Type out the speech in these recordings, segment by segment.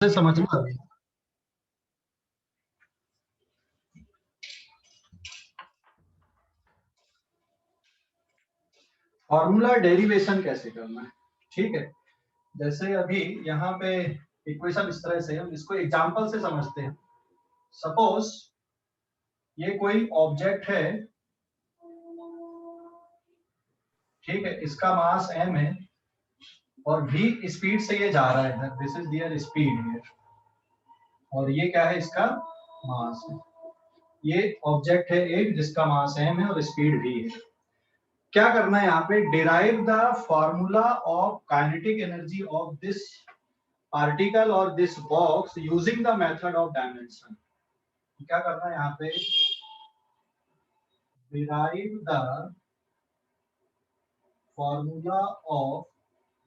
से समझना अभी। फॉर्मूला डेरिवेशन कैसे करना है, ठीक है। जैसे अभी यहाँ पे इक्वेशन इस तरह से हम इसको एग्जांपल से समझते हैं। सपोज ये कोई ऑब्जेक्ट है, ठीक है, इसका मास m है और v स्पीड से ये जा रहा है, this is their speed here, और ये क्या है, इसका मास है। ये ऑब्जेक्ट है एक जिसका मास m है और स्पीड v है। क्या करना है यहाँ पे, derive the formula of kinetic energy of this particle और this box using the method of dimension. क्या करना है यहाँ पे, derive the formula of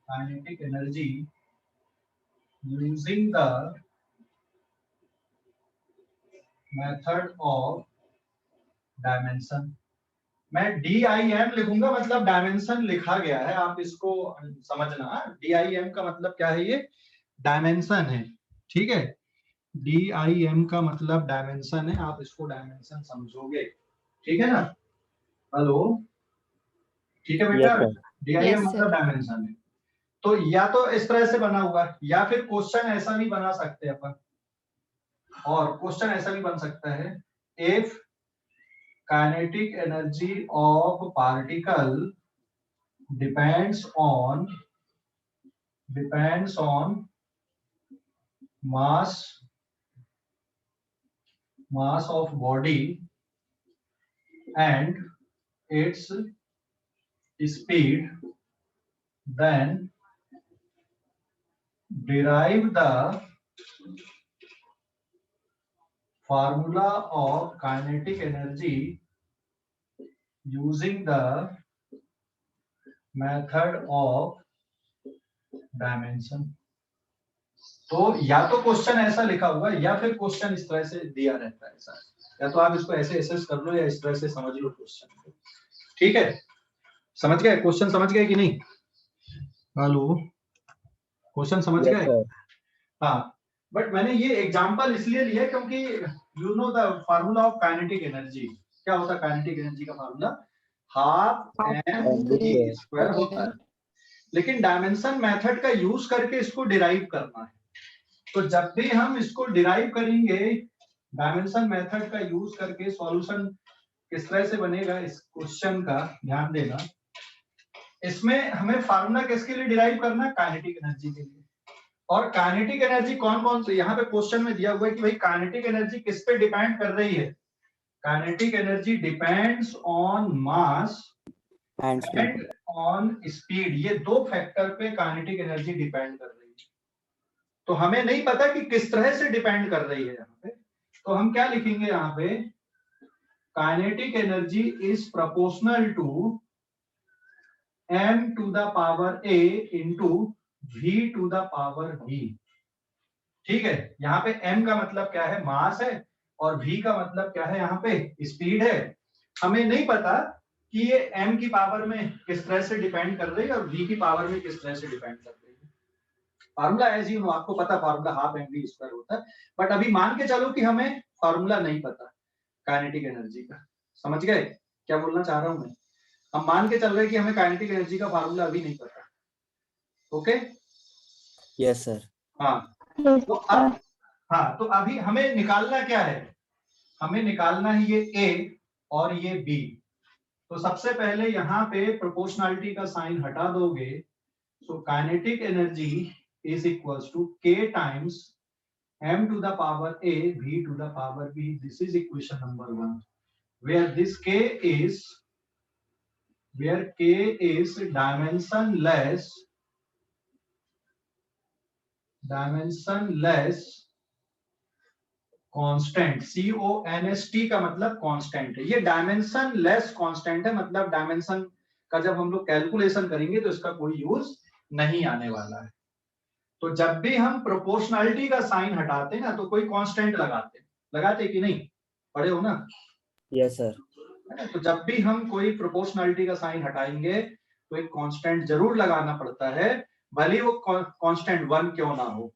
kinetic energy using the method of dimension. मैं DIM लिखूंगा, मतलब डायमेंशन लिखा गया है, आप इसको समझना। DIM का मतलब क्या है, ये डायमेंशन है, ठीक है। DIM का मतलब डायमेंशन है, आप इसको डायमेंशन समझोगे, ठीक है ना। हेलो, ठीक है बेटा। DIM मतलब डायमेंशन है। तो या तो इस तरह से बना हुआ, या फिर क्वेश्चन ऐसा भी बना सकते हैं अपन, और क्वेश्चन ऐसा भी बन सकता है, if kinetic energy of particle depends on mass of body and its speed, then derive the formula of kinetic energy using the method of dimension। तो या तो क्वेश्चन ऐसा लिखा हुआ है, या फिर क्वेश्चन इस तरह से दिया रहता है ऐसा, या तो आप इसको ऐसे एसेस कर लो या इस तरह से समझ लो क्वेश्चन को, ठीक है। समझ गए क्वेश्चन, समझ गए कि नहीं? हेलो, क्वेश्चन समझ गए? हाँ, बट मैंने ये एग्जांपल इसलिए लिया क्योंकि you know the formula of kinetic energy. क्या होता है काइनेटिक एनर्जी का फार्मूला? हाफ m² होता है। लेकिन डायमेंशन मेथड का यूज करके इसको डिराइव करना है। तो जब भी हम इसको डिराइव करेंगे डायमेंशन मेथड का यूज करके, सॉल्यूशन किस तरह से बनेगा इस क्वेश्चन का ध्यान देना। इसमें हमें फार्मूला किसके लिए डिराइव करना है? काइनेटिक एनर्जी के लिए। और काइनेटिक एनर्जी कौन कौन से यहाँ पे क्वेश्चन में दिया हुआ है कि भाई काइनेटिक एनर्जी किस पे डिपेंड कर रही है? Kinetic energy depends on mass and on speed. ये दो फैक्टर पे काइनेटिक एनर्जी डिपेंड कर रही है। तो हमें नहीं पता कि किस तरह से डिपेंड कर रही है यहाँ पे, तो हम क्या लिखेंगे यहाँ पे, kinetic energy is proportional to m to the power a into v to the power v। ठीक है, यहाँ पे m का मतलब क्या है, मास है, और v का मतलब क्या है, यहाँ पे स्पीड है। हमें नहीं पता कि ये m की पावर में किस तरह से डिपेंड कर रही है और v की पावर में किस तरह से डिपेंड कर रही है। फार्मूला एज यू नो, आपको पता फार्मूला हाफ mv² होता है, बट अभी मान के चलो कि हमें फार्मूला नहीं पता काइनेटिक एनर्जी का। समझ गए क्या बोलना चाह रहा हूं मैं? हम मान के चल रहे हैं कि हमें काइनेटिक एनर्जी का फार्मूला अभी नहीं पता। Okay, yes sir. हाँ तो अब, हाँ तो अभी हमें निकालना क्या है, हमें निकालना है ये A और ये B। तो सबसे पहले यहाँ पे प्रोपोर्शनलिटी का साइन हटा दोगे, so kinetic energy is equals to K times m to the power A v to the power b। This is equation number 1, where this K is, where K is dimensionless constant. CONST का मतलब constant है। ये dimension less constant है, मतलब dimension का जब हम लोग कैलकुलेशन करेंगे तो इसका कोई यूज नहीं आने वाला है। तो जब भी हम प्रोपोर्शनलिटी का साइन हटाते हैं ना, तो कोई कांस्टेंट लगाते कि नहीं, पढ़े हो ना? Yes sir. तो जब भी हम कोई प्रोपोर्शनलिटी का साइन हटाएंगे तो एक कांस्टेंट जरूर लगाना पड़ता है, भले वो कांस्टेंट 1 क्यों ना हो।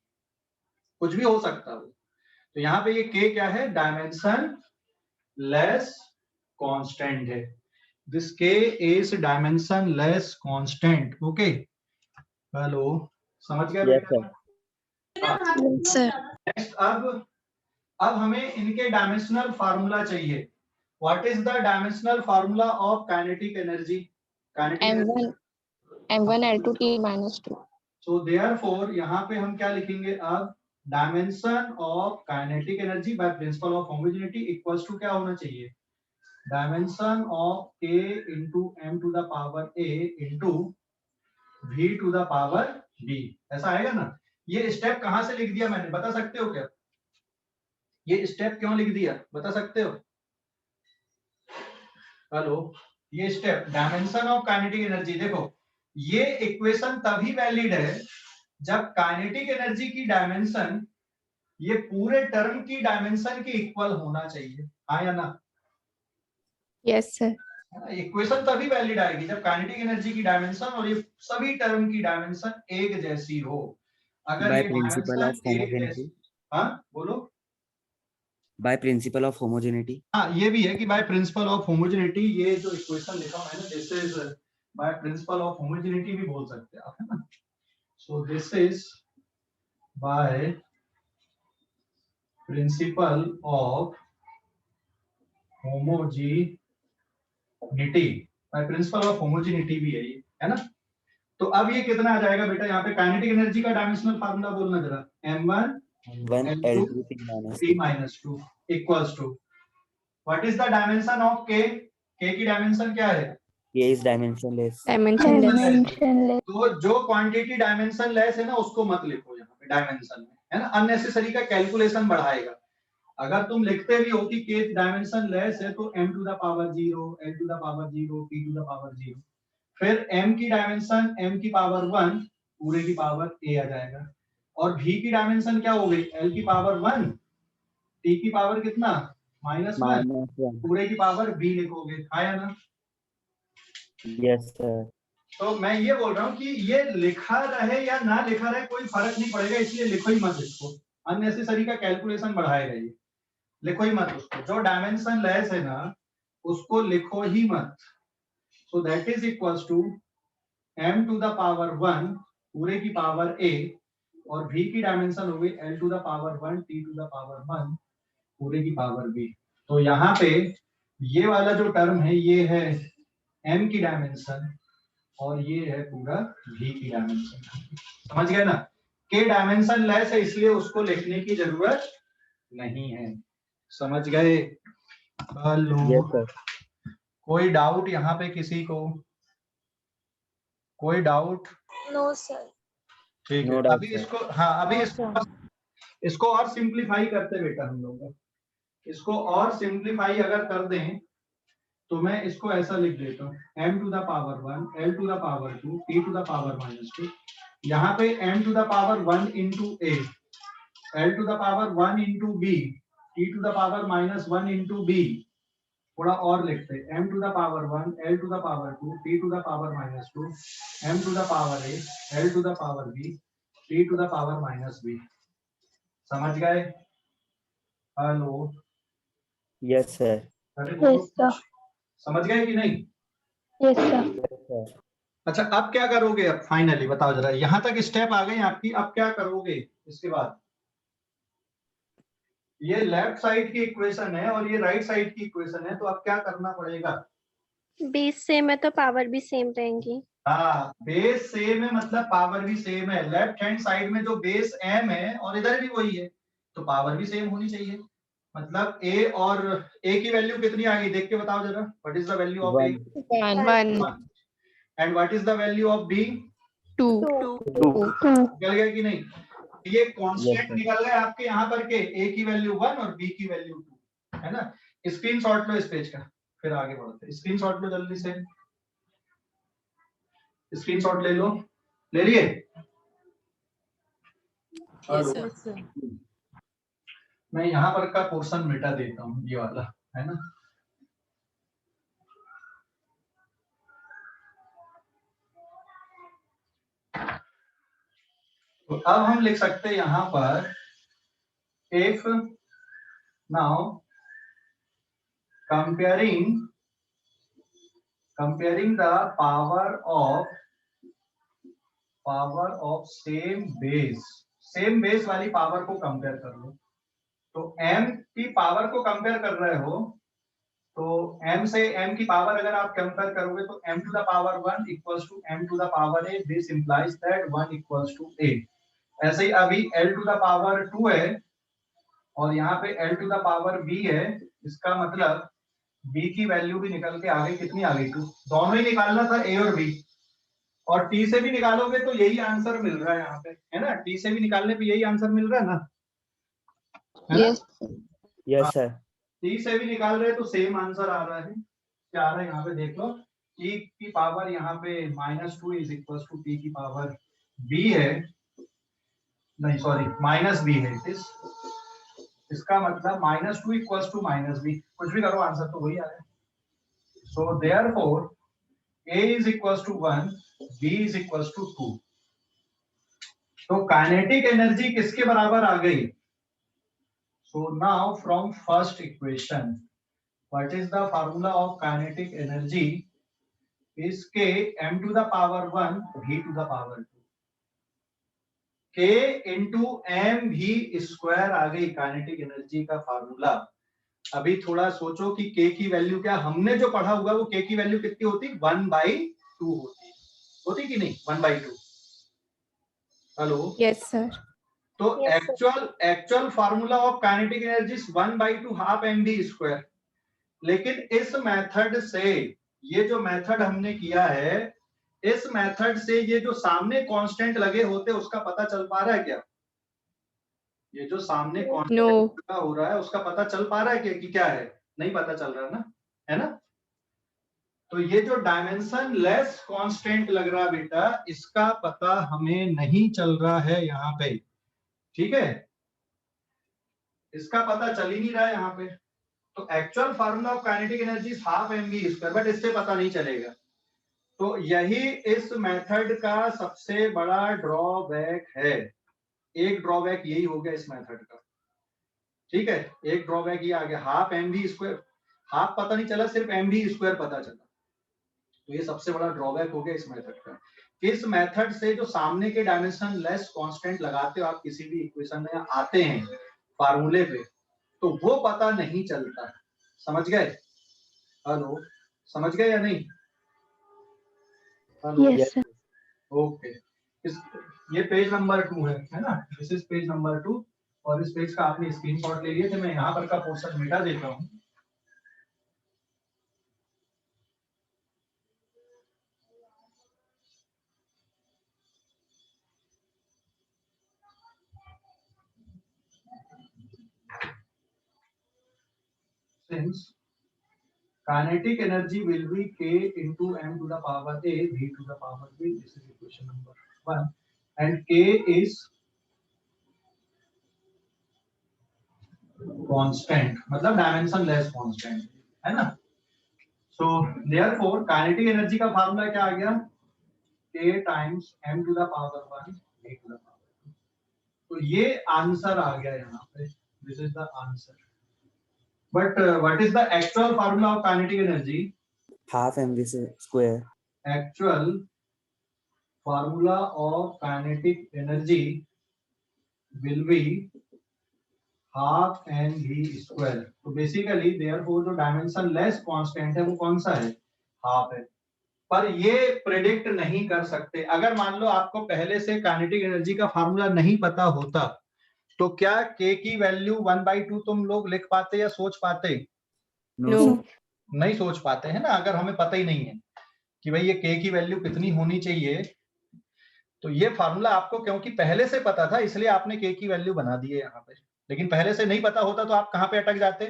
कुछ भी हो सकता है। तो यहाँ पे ये k क्या है, डायमेंशन लेस कांस्टेंट है। This k is dimension less constant. Okay, hello, समझ गया Yes, बेटा? sir. Yes, sir. नेक्स्ट, अब हमें इनके डायमेंशनल फार्मूला चाहिए। What is the dimensional formula of kinetic energy? M1 L2 T minus 2. So therefore यहाँ पे हम क्या लिखेंगे अब, dimension of kinetic energy by principle of homogeneity equals to क्या होना चाहिए, dimension of k into m to the power a into v to the power b। ऐसा आएगा ना? ये स्टेप कहां से लिख दिया मैंने, बता सकते हो क्या? ये स्टेप क्यों लिख दिया, बता सकते हो? हेलो, ये step dimension of kinetic energy, देखो ये इक्वेशन तभी वैलिड है जब काइनेटिक एनर्जी की डायमेंशन ये पूरे टर्म की डायमेंशन के इक्वल होना चाहिए, हाँ या ना? Yes, sir. इक्वेशन तभी वैलिड आएगी जब काइनेटिक एनर्जी की डायमेंशन और ये सभी टर्म की डायमेंशन एक जैसी हो। अगर By ये principle of डायमेंशन एक जैसी, homogeneity. हाँ बोलो। By principle of homogeneity. हाँ, ये भी है कि बाय प्रिंसिपल ऑफ होमोजेनिटी, ये जो इक्वेशन लिखा मैंने this is by principle of homogeneity भी बोल सकते हैं आप, है ना? So this is by principle of homogeneity, by principle of homogeneity भी है ये, है ना? तो अब ये कितना आ जाएगा बेटा, यहाँ पे काइनेटिक एनर्जी का डायमेंशनल फार्मूला बोलना जरा, m1 M1 L2 L2 T minus T 2. minus 2 equals to what is the dimension of k? k की डायमेंशन क्या है? K is dimensionless. Dimensionless. तो जो क्वांटिटी डायमेंशन लेस है ना उसको मत लिखो यहाँ पे डायमेंशन में, है ना? अननेसेसरी का कैलकुलेशन बढ़ाएगा। अगर तुम लिखते भी हो कि k डायमेंशन लेस है तो m to the power 0, l to the power 0, t to the power 0, फिर m की डायमेंशन m की पावर 1 पूरे की पावर a आ जाएगा, और v की डायमेंशन क्या हो गई, l की पावर 1, t की पावर कितना, -1, Minus 1. पूरे की पावर b लिखोगे, हाँ या ना? Yes, sir. तो मैं ये बोल रहा हूँ कि ये लिखा रहे या ना लिखा रहे कोई फर्क नहीं पड़ेगा, इसलिए लिखो ही मत इसको, अननेसेसरी का कैलकुलेशन बढ़ाएगा ये, लिखो ही मत उसको। जो डायमेंशन लेस है ना उसको लिखो ही मत। So that is equals to m to the power 1 पूरे की पावर a, और v की डायमेंशन हो गई l to the power 1 t to the power 1 पूरे की पावर b। तो यहाँ पे ये वाला जो टर्म है ये है m की डायमेंशन और ये है पूरा v की डायमेंशन, समझ गए ना? k डायमेंशन लेस है इसलिए उसको लिखने की जरूरत नहीं है, समझ गए? Hello, Yes, sir. कोई डाउट यहाँ पे किसी को, कोई डाउट? No, sir. ठीक No है, doubt, अभी sir. इसको, हाँ अभी No, इसको और सिंप्लीफाई करते बेटा हम लोग, इसको और सिंप्लीफाई अगर कर दें तो मैं इसको ऐसा लिख देता हूँ, m to the power 1, l to the power 2, t to the power -2, यहाँ पे m to the power 1 into a, l to the power 1 into b, t to the power -1 into b, थोड़ा और लिखते हैं, m to the power 1, l to the power 2, t to the power -2, m to the power a, l to the power b, t to the power -b। समझ गए? Hello, Yes, sir. अरे बोलो, Yes, sir. समझ गए कि नहीं? Yes, sir. Yes, sir. अच्छा, अब क्या करोगे, अब फाइनली बताओ जरा, यहां तक स्टेप आ गई आपकी, अब क्या करोगे इसके बाद? ये लेफ्ट साइड की इक्वेशन है और ये राइट साइड की इक्वेशन है, तो अब क्या करना पड़ेगा? बेस सेम है तो पावर भी सेम रहेंगी। हाँ, बेस सेम है मतलब पावर भी सेम है। लेफ्ट हैंड साइड में जो बेस m है और इधर भी वही है, तो पावर भी सेम होनी चाहिए। मतलब a और a की वैल्यू कितनी आ गई, देख के बताओ जरा, what is the value of a? 1. 1. And what is the value of b? 2. 2. निकल गया कि नहीं? ये कांस्टेंट Yes, sir. निकल गए आपके यहाँ पर के, a की वैल्यू 1 और b की वैल्यू 2, है ना? स्क्रीनशॉट लो इस पेज का, फिर आगे बढ़ते हैं। स्क्रीनशॉट लो जल्दी से, स्क्रीनशॉट ले लो, ले लिए? Yes, sir. मैं यहाँ पर का पोर्शन मिटा देता हूँ, ये वाला, है ना? तो अब हम लिख सकते हैं यहाँ पर if now comparing the power of same base वाली पावर को कंपेयर कर लो। तो m की पावर को कंपेयर कर रहे हो, तो m से m की पावर अगर आप कंपेयर करोगे तो m to the power 1 equals to m to the power a, this implies that 1 equals to a। ऐसे ही अभी l to the power 2 है और यहाँ पे l to the power b है, इसका मतलब b की वैल्यू भी निकल के आ गई, कितनी आ गई 2। दोनों ही निकालना था a और b, और t से भी निकालोगे तो यही आंसर मिल रहा है यहाँ पे, है ना। t से भी निकालने पे यही आंसर मिल रहा है ना, है ना? Yes. Yes sir. t से भी निकाल रहे तो सेम आंसर आ रहा है। क्या आ रहा है यहाँ पे देख लो, t की पावर यहाँ पे -2 इज इक्वल टू t की पावर b है, नहीं सॉरी -b है इस, इसका मतलब -2 इक्वल टू -b, कुछ भी करो आंसर तो वही आ रहा है। So therefore a is equal to 1, b is equal to 2। तो काइनेटिक एनर्जी किसके बराबर आ गई? So now from first equation, what is the formula of kinetic energy? Is k m to the power 1 v to the power 2, k into m v square आ गई kinetic energy का formula. अभी थोड़ा सोचो कि k की value क्या, हमने जो पढ़ा हुआ वो k की वैल्यू कितनी होती? 1/2 होती कि नहीं? 1/2। Hello, Yes, sir. तो Yes, sir. Actual formula of kinetic energy 1/2 half mv square. लेकिन इस मेथड से, ये जो मेथड हमने किया है, इस मेथड से ये जो सामने कांस्टेंट लगे होते उसका पता चल पा रहा है क्या? ये जो सामने कांस्टेंट No. लगा हो रहा है उसका पता चल पा रहा है कि क्या है? नहीं पता चल रहा है ना, है ना। तो ये जो डायमेंशन लेस कांस्टेंट लग रहा है बेटा, इसका पता हमें नहीं चल रहा है यहाँ पे, ठीक है, इसका पता चल ही नहीं रहा है यहाँ पे। तो actual formula of kinetic energy half mv square, but इससे पता नहीं चलेगा। तो यही इस मेथड का सबसे बड़ा ड्रॉबैक है। एक ड्रॉबैक यही हो गया इस मेथड का, ठीक है। एक ड्रॉबैक ये आ गया, हाफ mv स्क्वायर, हाफ पता नहीं चला, सिर्फ mv स्क्वायर पता चला। तो ये सबसे बड़ा ड्रॉबैक हो गया इस मेथड का। इस मेथड से जो सामने के डायमेंशन लेस कांस्टेंट लगाते हो आप किसी भी इक्वेशन में आते हैं फार्मूले पे, तो वो पता नहीं चलता है। समझ गए? हेलो, समझ गए या नहीं? Hello, Yes, sir. ओके। ये पेज नंबर 2 है ना, दिस इज पेज नंबर 2, और इस पेज का आपने स्क्रीनशॉट ले लिए थे। मैं यहाँ पर का पोर्शन मिटा देता हूँ। Since kinetic energy will be k into m to the power a v to the power b, this is equation number 1, and k is constant, मतलब डायमेंशन लेस कांस्टेंट, है ना। सो देयरफॉर काइनेटिक एनर्जी का formula क्या आ गया? k times m to the power 1 v to the power 2। तो ये answer आ गया यहाँ पे, this is the answer. But what is the actual formula of kinetic energy? Half mv square. Actual formula of kinetic energy will be half mv square। तो basically therefore जो dimension less constant है वो कौन सा है? Half है। पर ये प्रेडिक्ट नहीं कर सकते। अगर मान लो आपको पहले से काइनेटिक एनर्जी का फार्मूला नहीं पता होता तो क्या k की वैल्यू 1/2 तुम लोग लिख पाते या सोच पाते? No. नहीं सोच पाते हैं ना, अगर हमें पता ही नहीं है कि भाई ये k की वैल्यू कितनी होनी चाहिए। तो ये फार्मूला आपको क्योंकि पहले से पता था इसलिए आपने k की वैल्यू बना दी है यहाँ पे, लेकिन पहले से नहीं पता होता तो आप कहाँ पे अटक जाते?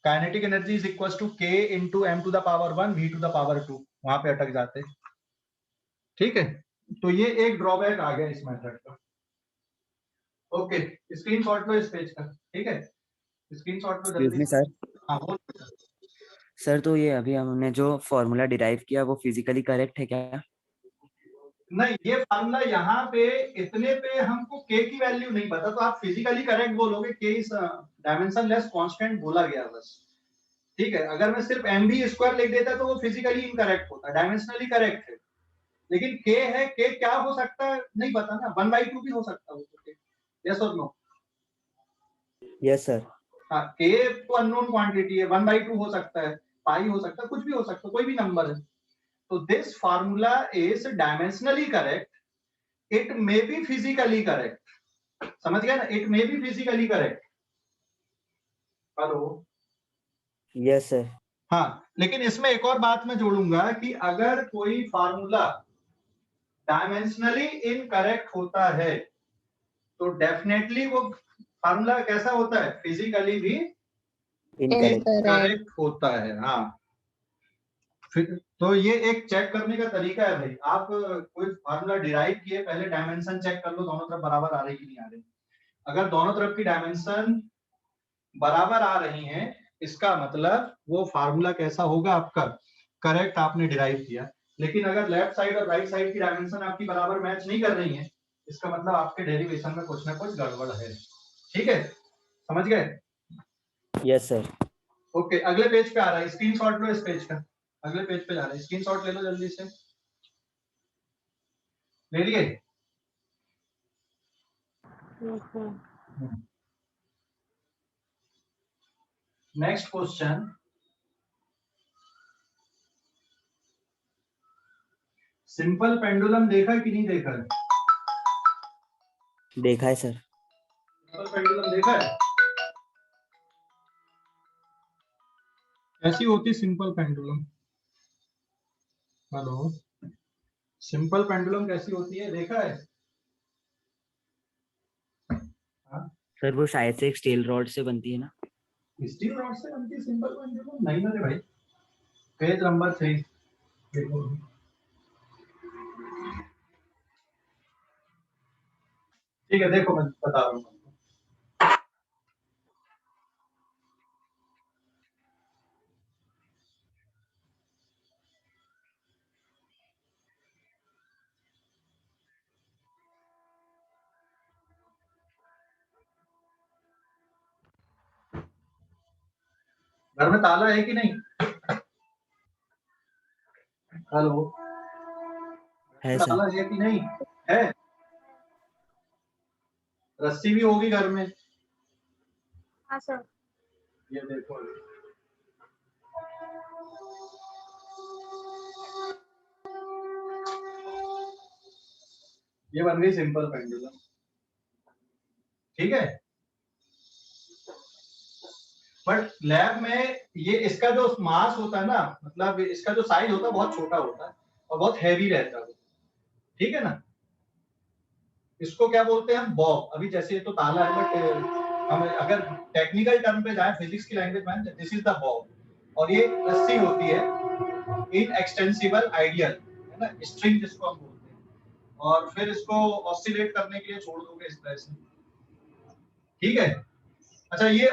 Kinetic energy is equal to k into m to the power 1 v to the power 2, वहां पे अटक जाते, ठीक है। तो ये एक ड्रॉबैक आ गया इस मेथड का। ओके, स्क्रीनशॉट लो इस पेज का, ठीक है, स्क्रीनशॉट लो Excuse जल्दी। me sir. हाँ बोल। सर तो ये अभी हमने जो फॉर्मूला डिराइव किया वो फिजिकली करेक्ट है क्या? नहीं, ये फार्मूला यहाँ पे इतने पे हमको k की वैल्यू नहीं पता, तो आप फिजिकली करेक्ट बोलोगे, k is dimension less constant बोला गया बस, ठीक है। अगर मैं सिर्फ mb स्क्वायर लिख देता तो वो फिजिकली इनकरेक्ट होता, डायमेंशनली करेक्ट है, लेकिन k है, k क्या हो सकता है नहीं पता ना, 1/2 भी हो सकता है, यस और नो? Yes, sir. हाँ, k तो अननोन क्वांटिटी है, 1/2 हो सकता है, पाई हो सकता है, कुछ भी हो सकता है, कोई भी नंबर है। तो this formula is dimensionally correct, it may be physically correct, समझ गया ना, it may be physically correct. Hello? Yes, sir. हाँ, लेकिन इसमें एक और बात मैं जोड़ूंगा कि अगर कोई फार्मूला डायमेंशनली इनकरेक्ट होता है तो डेफिनेटली वो फार्मूला कैसा होता है, फिजिकली भी Incorrect. करेक्ट होता है। हाँ, फिर तो ये एक चेक करने का तरीका है भाई, आप कोई फार्मूला डिराइव किए, पहले डायमेंशन चेक कर लो दोनों तरफ बराबर आ रही कि नहीं आ रही। अगर दोनों तरफ की डायमेंशन बराबर आ रही हैं, इसका मतलब वो फार्मूला कैसा होगा आपका, करेक्ट आपने डिराइव किया। लेकिन अगर लेफ्ट साइड और राइट साइड की डायमेंशन आपकी बराबर मैच नहीं कर रही है, इसका मतलब आपके डेरिवेशन में कुछ ना कुछ गड़बड़ है, ठीक है, समझ गए? Yes, sir. ओके, अगले पेज पे आ रहा है, स्क्रीनशॉट लो इस पेज का, अगले पेज पे जा रहा है, स्क्रीनशॉट ले लो जल्दी से, ले लिए? नेक्स्ट क्वेश्चन, सिंपल पेंडुलम देखा कि नहीं देखा है? देखा है सर। सिंपल पेंडुलम देखा है? कैसी होती simple pendulum? Hello, simple pendulum कैसी होती है, देखा है? सर वो शायद से एक स्टील रॉड से बनती है ना? स्टील रॉड से बनती है सिंपल पेंडुलम? नहीं ना रे भाई, पेज नंबर 3 देखो, ठीक है, देखो मैं बता रहा हूँ। घर में ताला है कि नहीं? हेलो, है सर। ताला है कि नहीं है? रस्सी भी होगी घर में। हाँ सर। ये देखो, ये बन गई सिंपल पेंडुलम, ठीक है। बट लैब में ये इसका जो मास होता है ना, मतलब इसका जो साइज होता है बहुत छोटा होता है और बहुत हैवी रहता है, ठीक है ना। इसको क्या बोलते हैं हम, बॉब। अभी जैसे ये तो ताला है, बट हम अगर टेक्निकल टर्म पे जाए, फिजिक्स की लैंग्वेज में, दिस इज द बॉब। और ये रस्सी होती है, इन एक्सटेंसिबल आइडियल, है ना, स्ट्रिंग जिसको हम बोलते हैं, और फिर इसको ऑसिलेट करने के लिए छोड़ दोगे इस तरह से, ठीक है। अच्छा, ये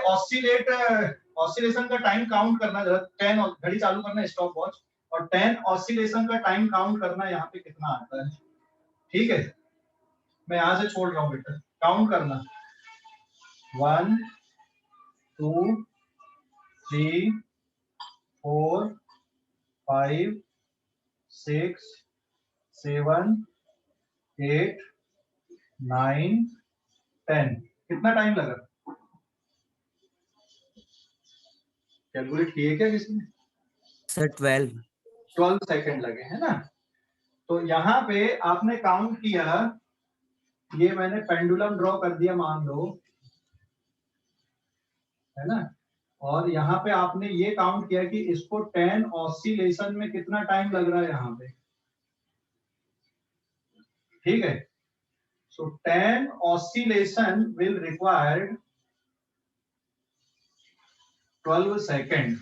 ऑसिलेशन का टाइम काउंट करना, जरा 10 घड़ी चालू करना स्टॉप वॉच, और 10 ऑसिलेशन का टाइम काउंट करना यहाँ पे कितना आता है, ठीक है। मैं यहाँ से छोड़ रहा हूँ बेटा, काउंट करना, 1 2 3 4 5 6 7 8 9 10। कितना टाइम लगा, कैलकुलेट किए क्या किसी ने? सर 12 सेकंड लगे, है ना। तो यहाँ पे आपने काउंट किया, ये मैंने पेंडुलम ड्रॉ कर दिया मान लो, है ना, और यहाँ पे आपने ये काउंट किया कि इसको 10 ऑसिलेशन में कितना टाइम लग रहा है यहाँ पे, ठीक है। सो 10 ऑसिलेशन विल रिक्वायर्ड 12 सेकंड,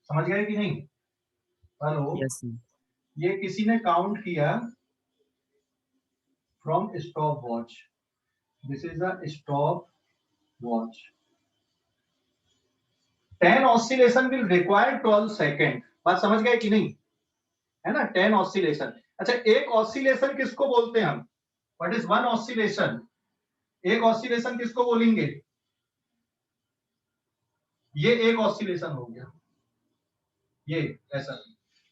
समझ गए कि नहीं? Hello, yes sir. ये किसी ने काउंट किया from stop watch, this is a stop watch, 10 oscillation will require 12 second, बात समझ गए कि नहीं, है ना, 10 ऑसिलेशन। अच्छा, एक ऑसिलेशन किसको बोलते हैं हम? What is one oscillation? एक ऑसिलेशन किसको बोलेंगे? ये एक ऑसिलेशन हो गया, ये ऐसा।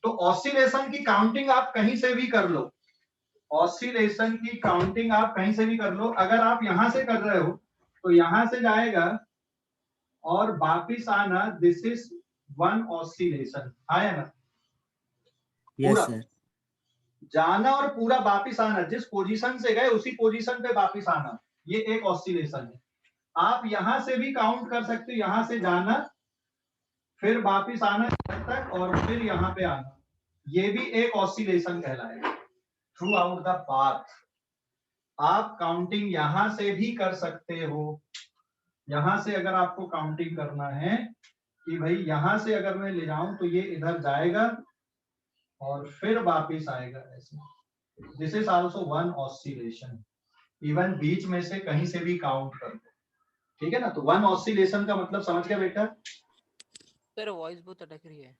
तो ऑसिलेशन की काउंटिंग आप कहीं से भी कर लो, ऑसिलेशन की काउंटिंग आप कहीं से भी कर लो। अगर आप यहां से कर रहे हो तो यहां से जाएगा और वापिस आना, दिस इज वन ऑसिलेशन, आया ना? यस पूरा सर। जाना और पूरा वापिस आना, जिस पोजीशन से गए उसी पोजीशन पे वापिस आना, ये एक ऑसिलेशन है। आप यहां से भी काउंट कर सकते हो, यहां से जाना फिर वापिस आना तक और फिर यहाँ पे आना, ये भी एक ऑसिलेशन कहलाएगा। थ्रू आउट द पाथ आप काउंटिंग यहां से भी कर सकते हो। यहां से अगर आपको काउंटिंग करना है कि भाई यहां से अगर मैं ले जाऊं तो ये इधर जाएगा और फिर वापिस आएगा, ऐसे। This is also one oscillation. Even बीच में से कहीं से भी काउंट कर दो, ठीक है ना? तो वन ऑसिलेशन का मतलब समझ गया बेटा? सर वॉइस बहुत अटक रही है।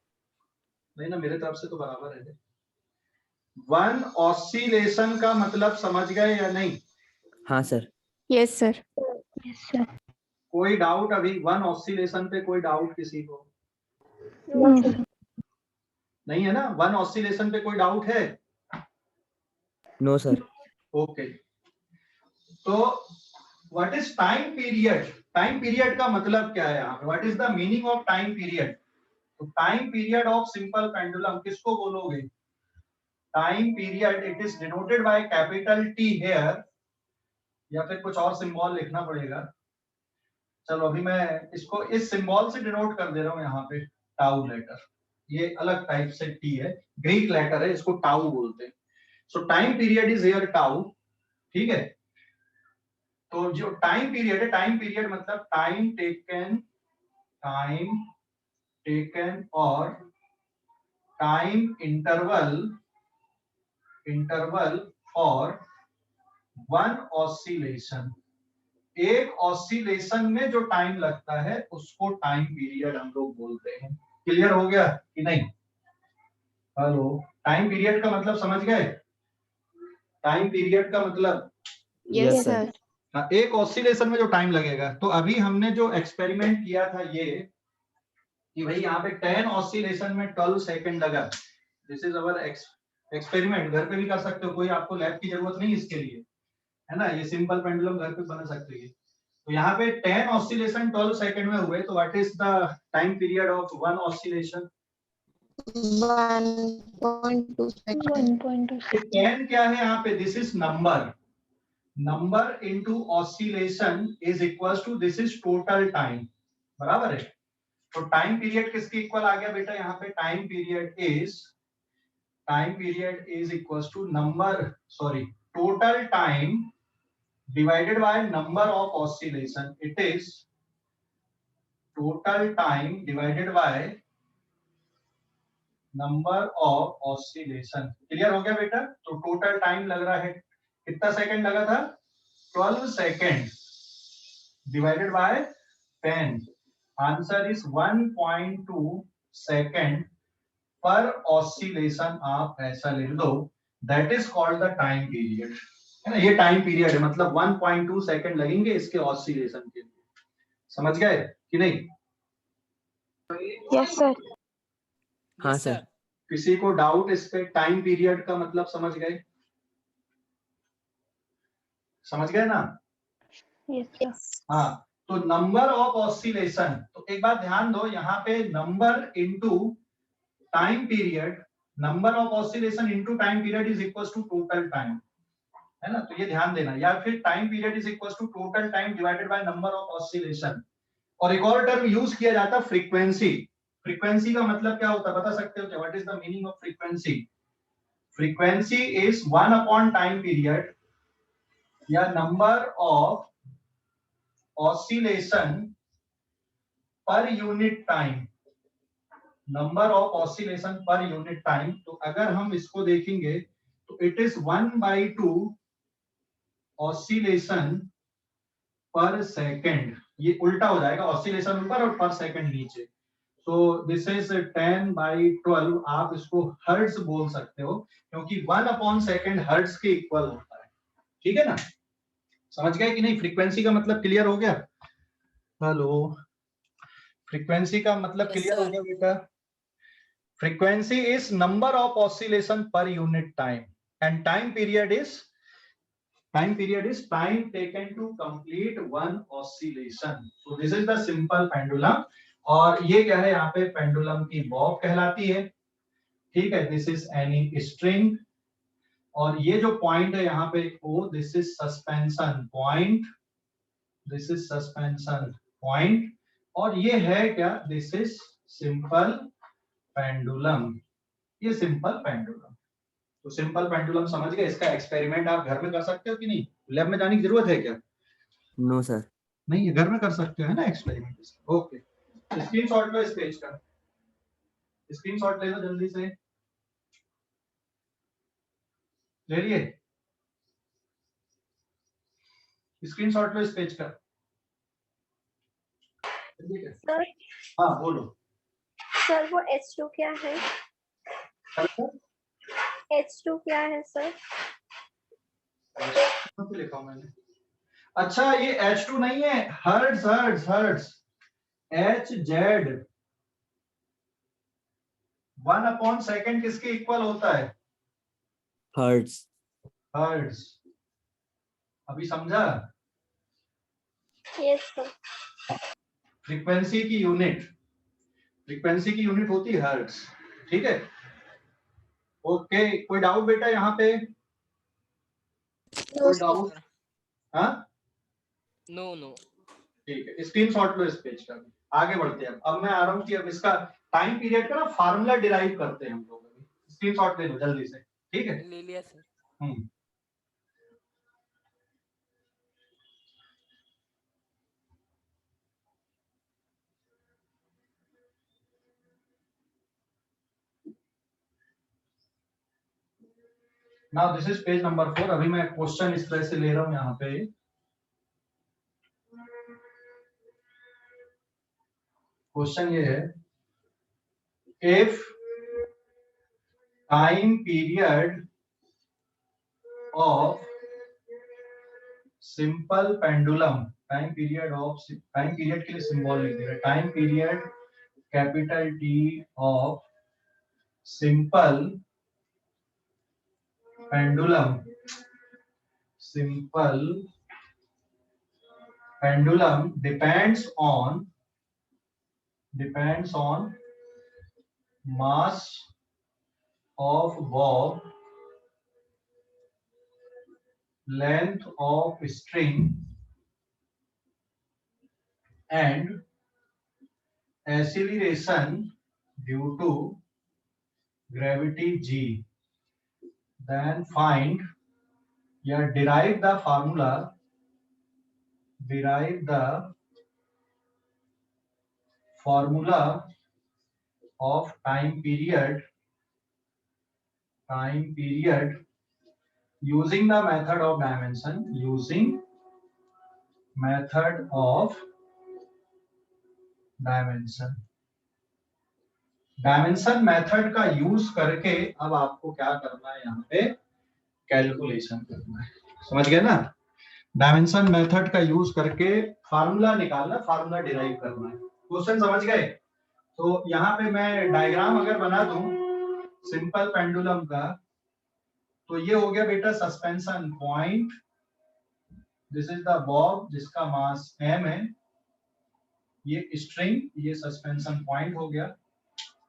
नहीं ना, मेरे तरफ से तो बराबर है। वन ऑसिलेशन का मतलब समझ गए या नहीं? हाँ sir. Yes sir. Yes sir. कोई डाउट अभी वन ऑसिलेशन पे? कोई डाउट किसी को? नहीं है ना? वन ऑसिलेशन पे कोई डाउट है? No sir. ओके, तो what is time period? Time period का मतलब क्या है यहाँ पे? What is the meaning of time period? तो time period of simple pendulum किसको बोलोगे? Time period, it is denoted by capital T here, या फिर कुछ और सिंबल लिखना पड़ेगा। चलो अभी मैं इसको इस सिंबल से डिनोट कर दे रहा हूँ यहाँ पे, टाउ लेटर। ये अलग टाइप से टी है, ग्रीक लेटर है, इसको टाउ बोलते हैं। सो time period is here tau, ठीक है? तो जो टाइम पीरियड है, टाइम पीरियड मतलब टाइम टेकन और time interval for one oscillation. एक ऑसिलेशन में जो टाइम लगता है उसको टाइम पीरियड हम लोग बोलते हैं। क्लियर हो गया कि नहीं? हेलो, टाइम पीरियड का मतलब समझ गए? टाइम पीरियड का मतलब यस सर। हाँ, एक ऑसिलेशन में जो टाइम लगेगा। तो अभी हमने जो एक्सपेरिमेंट किया था ये कि भाई यहाँ पे 10 ऑसिलेशन में 12 सेकंड लगा। This is our experiment. घर पे भी कर सकते हो, कोई आपको लैब की जरूरत नहीं इसके लिए, है ना? ये सिंपल पेंडुलम घर पे बना सकते हैं। तो यहाँ पे 10 ऑसिलेशन 12 सेकंड में हुए, तो what is the time period of one oscillation? 1.2 second. 10 क्या है यहाँ पे? This is number into oscillation is equal to this is total time, बराबर है? तो टाइम पीरियड किसके इक्वल आ गया बेटा यहाँ पे? Time period is equal to total time divided by number of oscillation. It is total time divided by number of oscillation. Clear हो गया बेटा? तो टोटल टाइम लग रहा है, कितना सेकंड लगा था? 12 second divided by 10। Answer is 1.2 second पर ऑसिलेशन। आप ऐसा लिख दो, that is called the time period, है ना? ये टाइम पीरियड है, मतलब 1.2 सेकंड लगेंगे इसके ऑसिलेशन के लिए। समझ गए कि नहीं? Yes sir. हाँ सर। किसी को डाउट इस पे? टाइम पीरियड का मतलब समझ गए? समझ गए ना? यस। हाँ, तो नंबर ऑफ ऑसिलेशन, तो एक बात ध्यान दो, यहाँ पे number into time period, number of oscillation into time period is equal to total time, है ना? तो ये ध्यान देना। या फिर time period is equal to total time divided by number of oscillation. और एक और टर्म यूज किया जाता है, फ्रीक्वेंसी। फ्रीक्वेंसी का मतलब क्या होता है बता सकते हो क्या? What is the meaning of frequency? Frequency is 1 upon time period या number of oscillation per unit time, number of oscillation per unit time. तो अगर हम इसको देखेंगे तो it is 1/2 oscillation per second. ये उल्टा हो जाएगा, ऑसिलेशन ऊपर और पर सेकंड नीचे। सो दिस इज 10/12, आप इसको हर्ट्ज बोल सकते हो क्योंकि 1/सेकंड हर्ट्ज के इक्वल होता है। ठीक है ना, समझ गए कि नहीं? फ्रीक्वेंसी का मतलब क्लियर हो गया? हेलो, फ्रीक्वेंसी का मतलब Yes, क्लियर हो sir. गया बेटा? Frequency is number of oscillation per unit time, and time period is time taken to complete one oscillation. So this is the simple pendulum, और ये क्या है यहाँ पे पेंडुलम की बॉब कहलाती है। ठीक है, दिस इज एनी स्ट्रिंग, और ये जो पॉइंट है यहाँ पे O, this is suspension point, this is suspension point, और ये है क्या? दिस इज सिंपल पेंडुलम, ये सिंपल पेंडुलम। तो सिंपल पेंडुलम समझ गए? इसका एक्सपेरिमेंट आप घर में कर सकते हो कि नहीं? लैब में जाने की जरूरत है क्या? No sir. नहीं, ये घर में कर सकते हो, है ना एक्सपेरिमेंट। ओके, स्क्रीनशॉट लो इस पेज का, स्क्रीनशॉट ले लो जल्दी से, ले लिए? स्क्रीनशॉट लो इस पेज का। सर हाँ बोलो। सर वो H2 क्या है? H2 क्या है सर? लिखा हूं मैंने। अच्छा, ये H2 नहीं है, हर्ट्ज हर्ट्ज हर्ट्ज, HZ 1/सेकंड किसके इक्वल होता है? हर्ट्ज। हर्ट्ज। अभी समझा? Yes sir. फ्रीक्वेंसी की यूनिट, फ्रीक्वेंसी की यूनिट होती है हर्ट्ज। ठीक है, ओके, कोई डाउट बेटा यहाँ पे? कोई डाउट? हाँ, नो नो। ठीक है, स्क्रीनशॉट लो इस पेज का। आगे बढ़ते हैं। अब मैं आ रहा हूँ कि अब इसका टाइम पीरियड का ना फार्मूला डिराइव करते हैं हम लोग। अभी स्क्रीनशॉट ले लो जल्दी से, ठीक है? ले लिया sir. Now this is page number 4। अभी मैं क्वेश्चन इस तरह से ले रहा हूँ यहाँ पे। क्वेश्चन ये है, if time period of simple pendulum, time period के लिए सिंबल लिख दे रहे, time period capital T of simple pendulum, simple pendulum depends on mass of bob, length of string and acceleration due to gravity g, then find या derive the formula of time period using the method of dimension, dimension method का use करके अब आपको क्या करना है, यहाँ पे कैलकुलेशन करना है। समझ गए ना? डायमेंशन मेथड का यूज करके फार्मूला निकालना, फार्मूला डिराइव करना है। क्वेश्चन समझ गए? तो यहाँ पे मैं डायग्राम अगर बना दूं सिंपल पेंडुलम का, तो ये हो गया बेटा suspension point, this is the Bob जिसका मास m है, ये स्ट्रिंग, ये सस्पेंशन पॉइंट हो गया,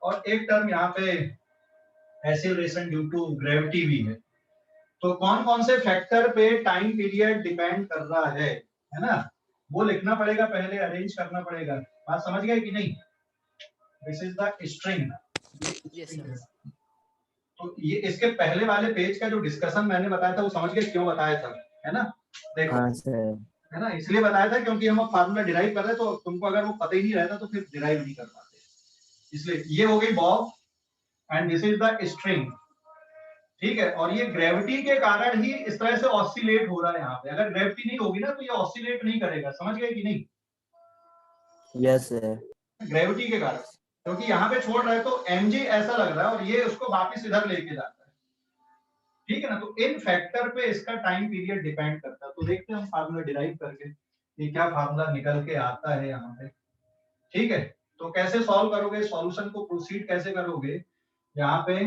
और एक टर्म यहाँ पे एक्सीलरेशन ड्यू टू ग्रेविटी भी है। तो कौन कौन से फैक्टर पे टाइम पीरियड डिपेंड कर रहा है ना, वो लिखना पड़ेगा, पहले अरेंज करना पड़ेगा। बात समझ गए कि नहीं? This is the string. Yes sir. तो ये इसके पहले वाले पेज का जो डिस्कशन मैंने बताया था वो समझ गए क्यों बताया था, है ना? देखो, हाँ सर। है ना, इसलिए बताया था क्योंकि हम फार्मूला डिराइव कर रहे हैं, तो तुमको अगर वो पता ही नहीं रहता तो फिर डिराइव नहीं कर पाते, इसलिए ये हो गई Bob and this is the string. ठीक है, और ये ग्रेविटी के कारण ही इस तरह से ऑसिलेट हो रहा है यहाँ पे। अगर ग्रेविटी नहीं होगी ना तो ये ऑसिलेट नहीं करेगा। समझ गए कि नहीं? Yes sir. ग्रेविटी के कारण। क्योंकि यहाँ पे छोड़ रहा है तो mg ऐसा लग रहा है और ये उसको वापस इधर लेके जाता है, ठीक है ना। तो इन फैक्टर पे इसका टाइम पीरियड डिपेंड करता है। तो देखते हैं हम फार्मूला डिराइव करके ये क्या फार्मूला निकल के आता है यहाँ पे, ठीक है। तो कैसे सॉल्व करोगे, सॉल्यूशन को प्रोसीड कैसे करोगे, यहाँ पे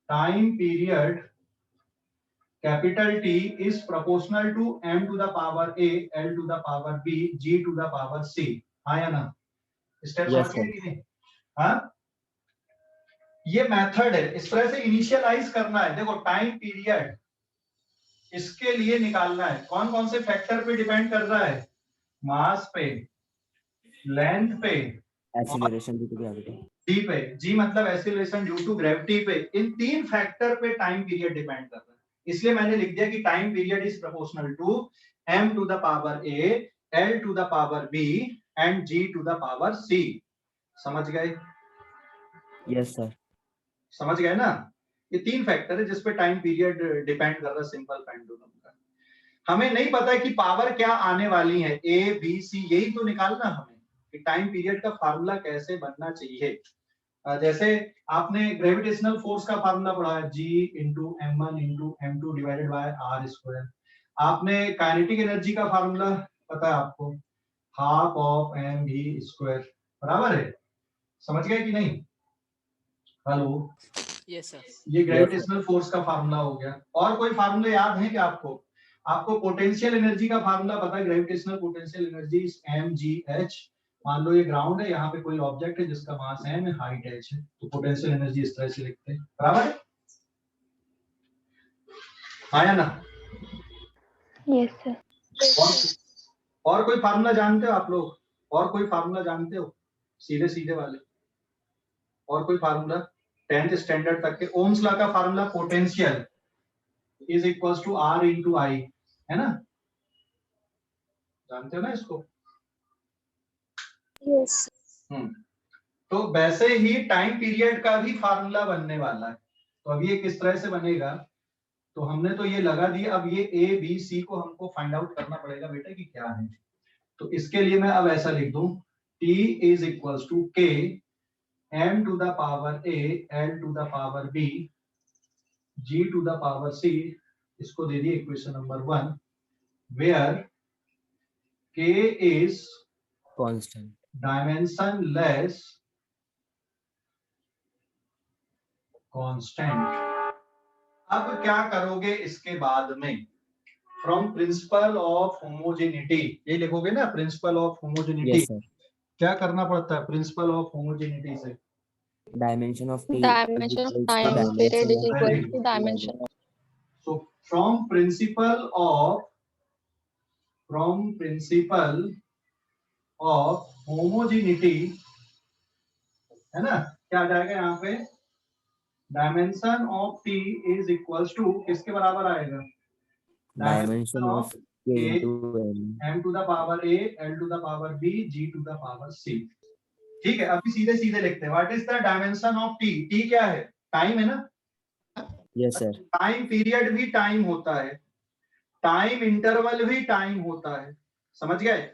time period capital T is proportional to m to the power a, l to the power b, g to the power c। हाँ या ना, स्टेप Yes, समझ गए sir. कि नहीं? हाँ, ये मेथड है, इस तरह से इनिशियलाइज करना है। देखो टाइम पीरियड इसके लिए निकालना है, कौन कौन से फैक्टर पे डिपेंड कर रहा है, मास पे, लेंथ पे, Acceleration due to gravity. जी पे, जी मतलब एक्सीलरेशन ड्यू टू ग्रेविटी पे। इन तीन फैक्टर पे टाइम पीरियड डिपेंड कर रहा है, इसलिए मैंने लिख दिया कि time period is proportional to m to the power a, l to the power b and g to the power c। समझ गए? Yes, sir. समझ गए ना? ये तीन फैक्टर है जिसपे टाइम पीरियड डिपेंड कर रहा है सिंपल पेंडुलम का। हमें नहीं पता है कि पावर क्या आने वाली है, ए बी सी, यही तो निकालना हमें कि टाइम पीरियड का फार्मूला कैसे बनना चाहिए। जैसे आपने ग्रेविटेशनल फोर्स का फार्मूला पढ़ा है, G into m1 into m2 divided by r square. आपने काइनेटिक एनर्जी का फार्मूला पता है आपको, हाफ ऑफ mv स्क्वायर, बराबर है? समझ गए कि नहीं? Hello, Yes, sir. ये ग्रेविटेशनल फोर्स का फार्मूला हो गया। और कोई फार्मूले याद है क्या आपको? आपको पोटेंशियल एनर्जी का फार्मूला पता है, gravitational potential energy is mgh। मान लो ये ग्राउंड है, यहाँ पे कोई ऑब्जेक्ट है जिसका मास m है, हाइट h है, तो पोटेंशियल एनर्जी इस तरह से लिखते हैं, बराबर है? हाँ या ना? Yes, sir. और कोई फार्मूला जानते हो आप लोग? और कोई फार्मूला जानते हो सीधे सीधे वाले? और कोई फार्मूला 10th स्टैंडर्ड तक के? ओम्स लॉ का formula potential is equals to R into I, है ना? जानते हो ना इसको? Yes. तो वैसे ही टाइम पीरियड का भी फार्मूला बनने वाला है। तो अब ये किस तरह से बनेगा, तो हमने तो ये लगा दिया, अब ये ए बी सी को हमको फाइंड आउट करना पड़ेगा बेटा कि क्या है। तो इसके लिए मैं अब ऐसा लिख दूं, T is equals to K m to the power A, L to the power B, G to the power C। इसको दे दिए equation number 1, where K is Constant. dimensionless constant. अब क्या करोगे इसके बाद में, फ्रॉम प्रिंसिपल ऑफ होमोजेनिटी, ये लिखोगे ना, principal of homogeneity. Yes, sir. क्या करना पड़ता है प्रिंसिपल ऑफ होमोजेनिटी से? Dimension of T Dimension of equals to time dimension period is of equal to dimension of So from principle of homogeneity, है ना, क्या आ जाएगा यहाँ पे, dimension of T is equals to किसके बराबर आएगा, dimension of K A, into M. m to the power A, L to the power B, G to the power C। ठीक है, अभी सीधे सीधे लिखते हैं, what is the dimension of T? T क्या है, टाइम है ना? Yes, sir. टाइम पीरियड भी टाइम होता है, टाइम इंटरवल भी टाइम होता है, समझ गए?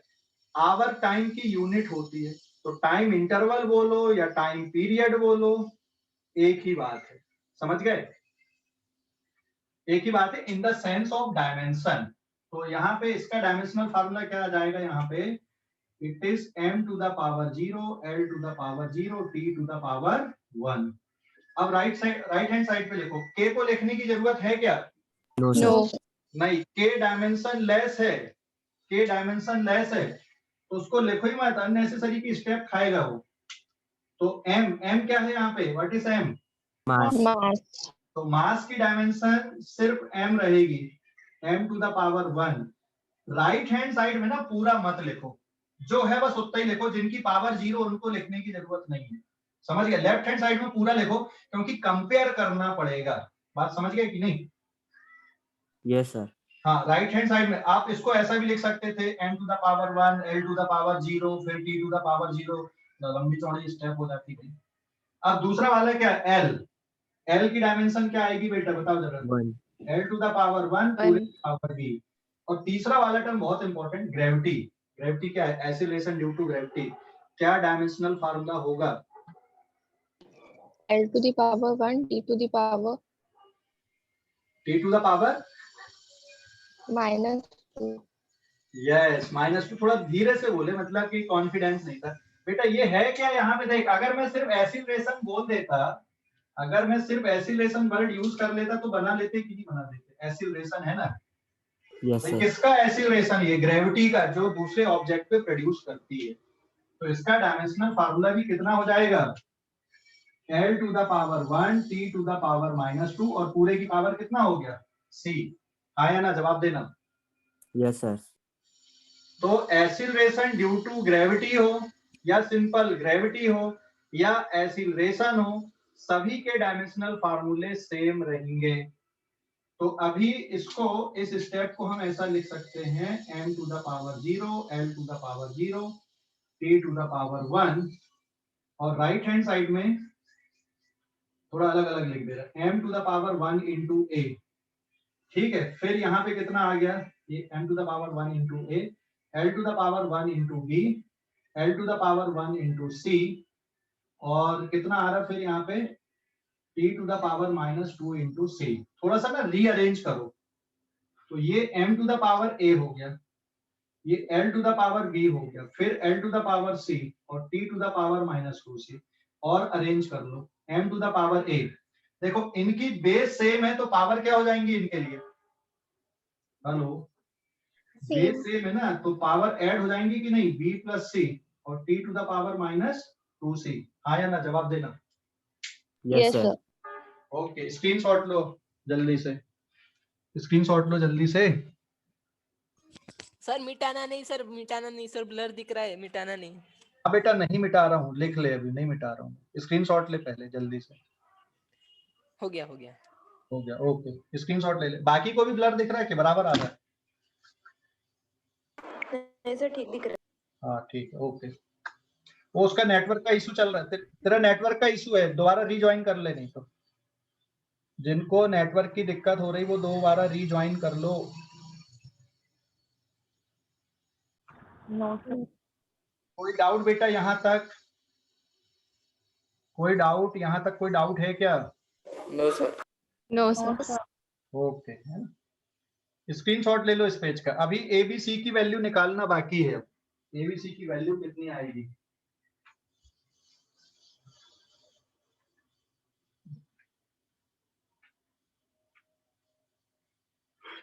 आवर टाइम की यूनिट होती है, तो टाइम इंटरवल बोलो या टाइम पीरियड बोलो, एक ही बात है, समझ गए? एक ही बात है in the sense of dimension. तो यहाँ पे इसका डायमेंशनल फार्मूला क्या आ जाएगा, यहाँ पे it is m to the power 0, L to the power 0, T to the power 1। अब राइट हैंड साइड पे लिखो, k को लिखने की जरूरत है क्या? No, sir. no. नहीं, k डायमेंशन लेस है, k डायमेंशन लेस है, तो उसको लिखो ही मत, अननेसेसरी की स्टेप खाएगा वो। तो m क्या है यहाँ पे, what is m? Mass. Mass. तो मास की डायमेंशन सिर्फ m रहेगी, m to the power 1। Right hand side में ना पूरा मत लिखो, जो है बस उतना ही लिखो, जिनकी पावर 0 उनको लिखने की जरूरत नहीं है, समझ गए? लेफ्ट हैंड साइड में पूरा लिखो, क्योंकि कंपेयर करना पड़ेगा, बात समझ गए कि नहीं? Yes, sir. हाँ, राइट हैंड साइड में आप इसको ऐसा भी लिख सकते थे, m to the power 1, L to the power 0, फिर T टू द पावर 0, लंबी चौड़ी स्टेप हो जाती है। अब दूसरा वाला क्या है, L की डायमेंशन क्या आएगी बेटा, बताओ जरा? 1. L टू द पावर 1 पूरे पावर b। और तीसरा वाला टर्म बहुत इंपॉर्टेंट, ग्रेविटी। ग्रेविटी क्या है, एक्सीलरेशन ड्यू टू ग्रेविटी। क्या डायमेंशनल फार्मूला होगा? L to the power 1, T to the power T to the power -2. Yes -2। थोड़ा धीरे से बोले, मतलब कि कॉन्फिडेंस नहीं था। बेटा ये है क्या? यहाँ पे देख, अगर मैं सिर्फ एसिलेशन बोल देता, अगर मैं सिर्फ एसिलेशन वर्ड यूज कर लेता तो बना लेते कि नहीं बना लेते? एसिलेशन है ना? यस तो सर। किसका एसिलेशन? ये ग्रेविटी का, जो दूसरे ऑब्जेक्ट पे प्रोड्यूस करती है। तो इसका डायमेंशनल फार्मूला भी कितना हो जाएगा? L to the power 1 T to the power -2 और पूरे की पावर कितना हो गया? C। आया ना? जवाब देना। Yes sir. तो एसिलरेशन ड्यू टू ग्रेविटी हो या सिंपल ग्रेविटी हो या एसिलरेशन हो, सभी के डायमेंशनल फार्मूले सेम रहेंगे। तो अभी इसको, इस स्टेप को हम ऐसा लिख सकते हैं, m to the power 0 L to the power 0 T to the power 1, और राइट हैंड साइड में थोड़ा अलग अलग लिख दे रहा है, m to the power 1 into a। ठीक है, फिर यहाँ पे कितना आ गया? ये m to the power 1 into a, L to the power 1 into b, L to the power 1 into c, और कितना आ रहा फिर यहाँ पे? T to the power -2 into c। थोड़ा सा ना रीअरेंज करो, तो ये m to the power a हो गया, ये L to the power b हो गया, फिर L to the power c और T to the power -2c, और अरेंज कर लो m to the power a। देखो इनकी बेस सेम है तो पावर क्या हो जाएंगी इनके लिए? हेलो, बेस सेम है ना, तो पावर ऐड हो जाएंगी कि नहीं? b प्लस सी और T to the power -2c। हाँ या ना? जवाब देना। Yes, sir. ओके, स्क्रीनशॉट लो जल्दी से, स्क्रीनशॉट लो जल्दी से। सर मिटाना नहीं सर, मिटाना नहीं सर, ब्लर दिख रहा है, मिटाना नहीं। अब बेटा नहीं मिटा रहा हूँ, लिख ले, अभी नहीं मिटा रहा हूँ, स्क्रीनशॉट ले पहले जल्दी से। हो गया हो गया। हो गया, ओके, स्क्रीनशॉट ले ले। बाकी को भी ब्लर दिख रहा है कि बराबर आ रहा है? नहीं सर, ठीक दिख रहा है। हाँ ठीक है, ओके। वो उसका नेटवर्क का इशू चल रहा है, तेरा नेटवर्क का इशू है, दोबारा रीज्वाइन कर ले, नहीं तो जिनको नेटवर्क की दिक्कत हो रही वो दोबारा रीज्वाइन कर लो। No, sir. कोई डाउट बेटा यहाँ तक? कोई डाउट यहाँ तक? कोई डाउट है क्या? No sir. No, sir. Okay, screenshot ले लो इस पेज का। अभी एबीसी की वैल्यू निकालना बाकी है। एबीसी की वैल्यू कितनी आएगी?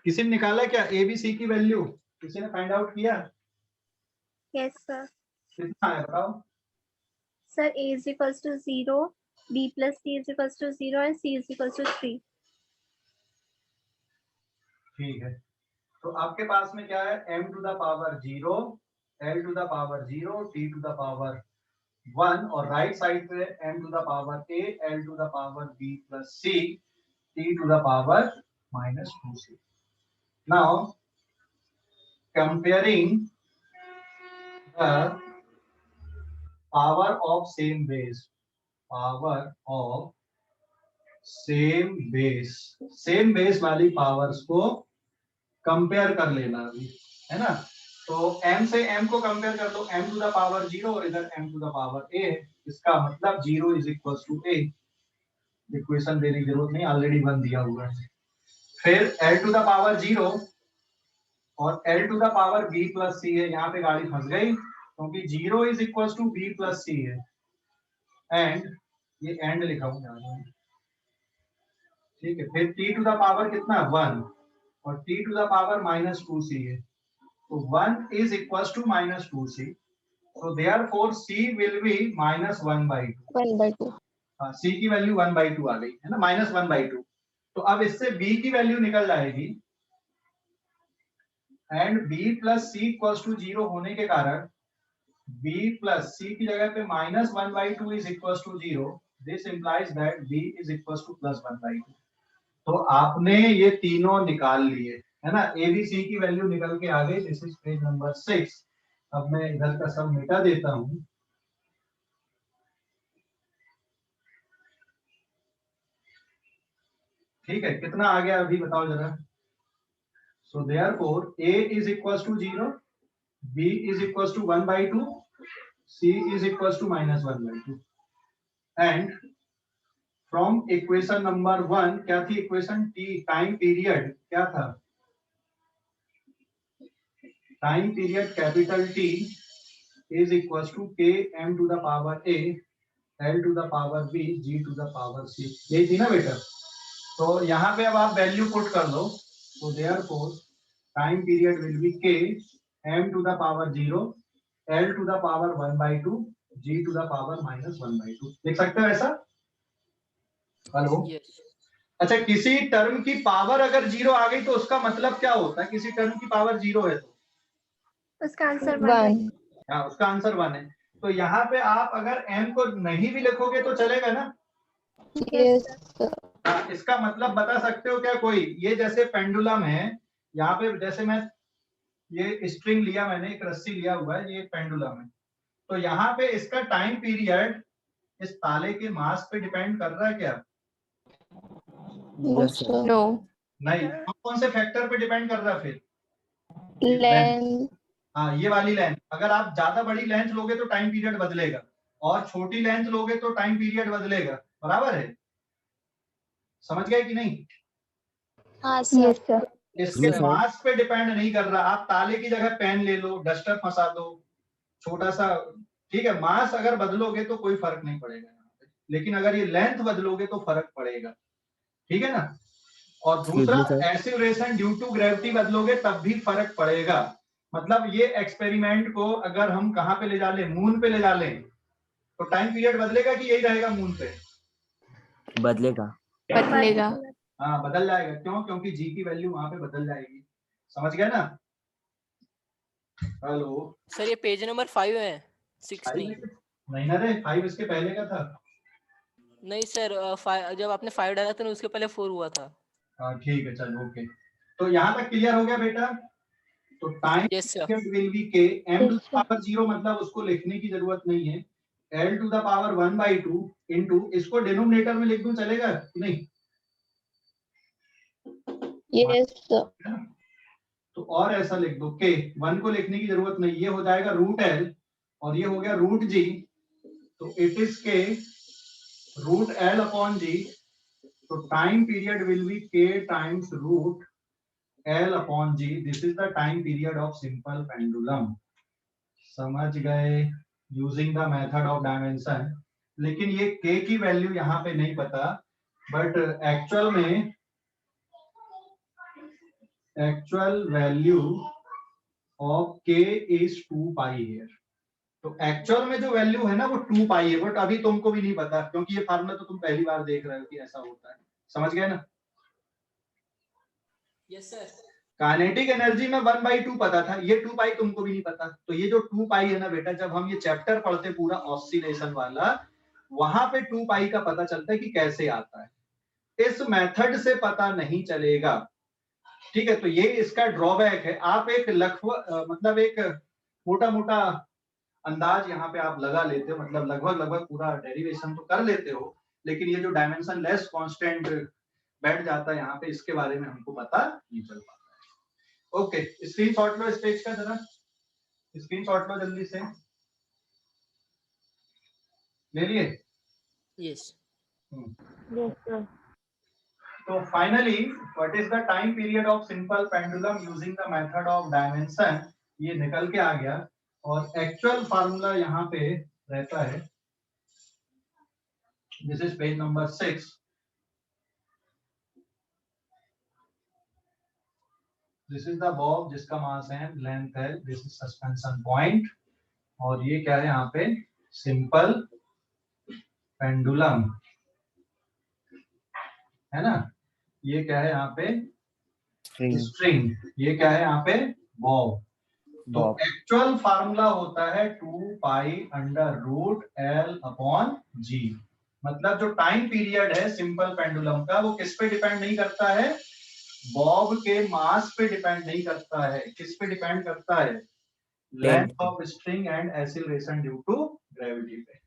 किसी ने निकाला क्या एबीसी की वैल्यू? किसी ने फाइंड आउट किया? Yes sir. कितना है बताओ? Sir a is equals to 0, b plus c is equals to 0 and c is equals to 3. ठीक है, तो आपके पास में क्या है? m to the power 0, l to the power 0, t to the power 1, और राइट साइड पे m to the power a, l to the power b plus c, t to the power -2c। Now comparing the power of same base, power of same base वाली powers को compare कर लेना अभी, है ना? तो m से m को कंपेयर कर लो, m टू द पावर 0 और इधर m to the power a, इसका मतलब 0 is equal to a। Equation देने की जरूरत नहीं, ऑलरेडी 1 दिया हुआ है। फिर l टू द पावर 0 और l to the power b plus c है, यहाँ पे गाड़ी फंस गई क्योंकि 0 is equal to b plus c है, एंड ये एंड लिखा हूँ, ठीक है। फिर t टू द पावर कितना? 1 और t to the power -2c है, तो 1 is equal to -2c, so therefore c will be -1/2। 1/2. हाँ, c की वैल्यू 1/2 आ गई है ना, -1/2। तो अब इससे b की वैल्यू निकल जाएगी, and b plus c equal to 0 होने के कारण b प्लस c की जगह पे -1/2 is equal to 0। This implies that b is equal to +1/2। तो आपने ये तीनों निकाल लिए, है ना? एबीसी की वैल्यू निकल के आ गई। This is page number 6। अब मैं इधर का सब मिटा देता हूं। ठीक है, कितना आ गया अभी बताओ जरा। So therefore a is equal to 0, b is equal to 1/2 c is equals to -1/2 and from equation number 1 क्या थी इक्वेशन? t टाइम पीरियड क्या था? Time period capital T is equals to k m to the power a l to the power b g to the power c, यही थी ना बेटा? तो यहाँ पे अब आप वैल्यू पुट कर दो, तो therefore time period will B k m to the power 0 l to the power 1/2 g to the power -1/2, देख सकते हो ऐसा? हेलो? यस अच्छा, किसी टर्म की पावर अगर 0 आ गई तो उसका मतलब क्या होता है? किसी टर्म की पावर 0 है तो उसका आंसर 1. हाँ, उसका आंसर 1 है। तो यहाँ पे आप अगर m को नहीं भी लिखोगे तो चलेगा ना? Yes, sir. हाँ, इसका मतलब बता सकते हो क्या कोई? ये जैसे पेंडुलम है, यहाँ पे जैसे मैं ये स्ट्रिंग लिया, मैंने एक रस्सी लिया हुआ है, ये पेंडुलम है, तो यहाँ पे इसका टाइम पीरियड इस ताले के मास पे डिपेंड कर रहा है क्या? Yes, sir. No. नहीं। तो कौन से फैक्टर पे डिपेंड कर रहा है फिर? Length. हाँ, ये वाली लेंथ। अगर आप ज्यादा बड़ी लेंथ लोगे तो टाइम पीरियड बदलेगा, और छोटी लेंथ लोगे तो टाइम पीरियड बदलेगा, बराबर है? समझ गए कि नहीं? हाँ Yes, sir. इसके Yes, sir. मास पे डिपेंड नहीं कर रहा। आप ताले की जगह पेन ले लो, डस्टर फंसा दो, छोटा सा, ठीक है, मास अगर बदलोगे तो कोई फर्क नहीं पड़ेगा यहाँ पे, लेकिन अगर ये लेंथ बदलोगे तो फर्क पड़ेगा, ठीक है ना? और Excuse दूसरा, me, sir. Acceleration due to gravity बदलोगे तब भी फर्क पड़ेगा। मतलब ये एक्सपेरिमेंट को अगर हम कहाँ पे ले जा लें, मून पे ले जा लें, तो टाइम पीरियड बदलेगा कि यही रहेगा मून पे? बदलेगा। बदलेगा. हाँ, बदल जाएगा। क्यों? क्योंकि जी की वैल्यू वहां पे बदल जाएगी। समझ गए ना? हेलो? सर ये पेज नंबर 5 है, 6 5 नहीं। नहीं ना रे, 5 इसके पहले का था। नहीं सर, जब आपने 5 डाला था ना उसके पहले 4 हुआ था। हाँ ठीक है, चलो ओके। तो यहाँ तक क्लियर हो गया बेटा? तो time yes sir. Period will be k m to the Yes, sir. Power 0, मतलब उसको लिखने की जरूरत नहीं है, l to the power 1/2 into, इसको डिनोमिनेटर में लिख दूं चलेगा कि नहीं? Yes, sir. तो और ऐसा लिख दो के, 1 को लिखने की जरूरत नहीं, ये हो जाएगा √l और ये हो गया √g, तो इट इज के √l अपॉन g, तो time period will B k times √l upon g, this is the time period of simple pendulum. समझ गए? Using the method of dimension. लेकिन ये k की वैल्यू यहाँ पे नहीं पता, but actual value of k is 2 pi here. तो एक्चुअल में जो वैल्यू है ना वो 2 पाई है, बट अभी तुमको भी नहीं पता, क्योंकि ये फार्मूला तो तुम पहली बार देख रहे हो कि ऐसा होता है। समझ गए ना? Yes sir. काइनेटिक एनर्जी में 1/2 पता था, ये 2 पाई तुमको भी नहीं पता। तो ये जो 2 पाई है ना बेटा, जब हम ये चैप्टर पढ़ते पूरा ऑसिलेशन वाला, वहां पे 2 पाई का पता चलता है कि कैसे आता है, इस मेथड से पता नहीं चलेगा, ठीक है? तो ये इसका ड्रॉबैक है। आप एक मतलब एक मोटा मोटा अंदाज यहाँ पे आप लगा लेते हो, मतलब लगभग पूरा डेरिवेशन तो कर लेते हो, लेकिन ये जो डायमेंशन लेस कांस्टेंट बैठ जाता है यहाँ पे, इसके बारे में हमको पता नहीं चल पाता है। ओके, स्क्रीनशॉट लो इस पेज का, जरा स्क्रीनशॉट लो जल्दी से, ले लिए? Yes. Yes, sir. So finally, what is the time period of simple pendulum using the method of dimension? ये निकल के आ गया, और एक्चुअल फार्मूला यहाँ पे रहता है, this is page number 6, this is the Bob जिसका मास है, लेंथ है, दिस इज सस्पेंशन पॉइंट, और ये क्या है यहाँ पे? सिंपल पेंडुलम है ना? ये क्या है यहाँ पे? स्ट्रिंग। ये क्या है यहाँ पे? बॉब। तो एक्चुअल फार्मूला होता है 2 pi under root l upon g। मतलब जो टाइम पीरियड है सिंपल पेंडुलम का, वो किस पे डिपेंड नहीं करता है? बॉब के मास पे डिपेंड नहीं करता है, किस पे डिपेंड करता है? Length of string and acceleration due to gravity पे,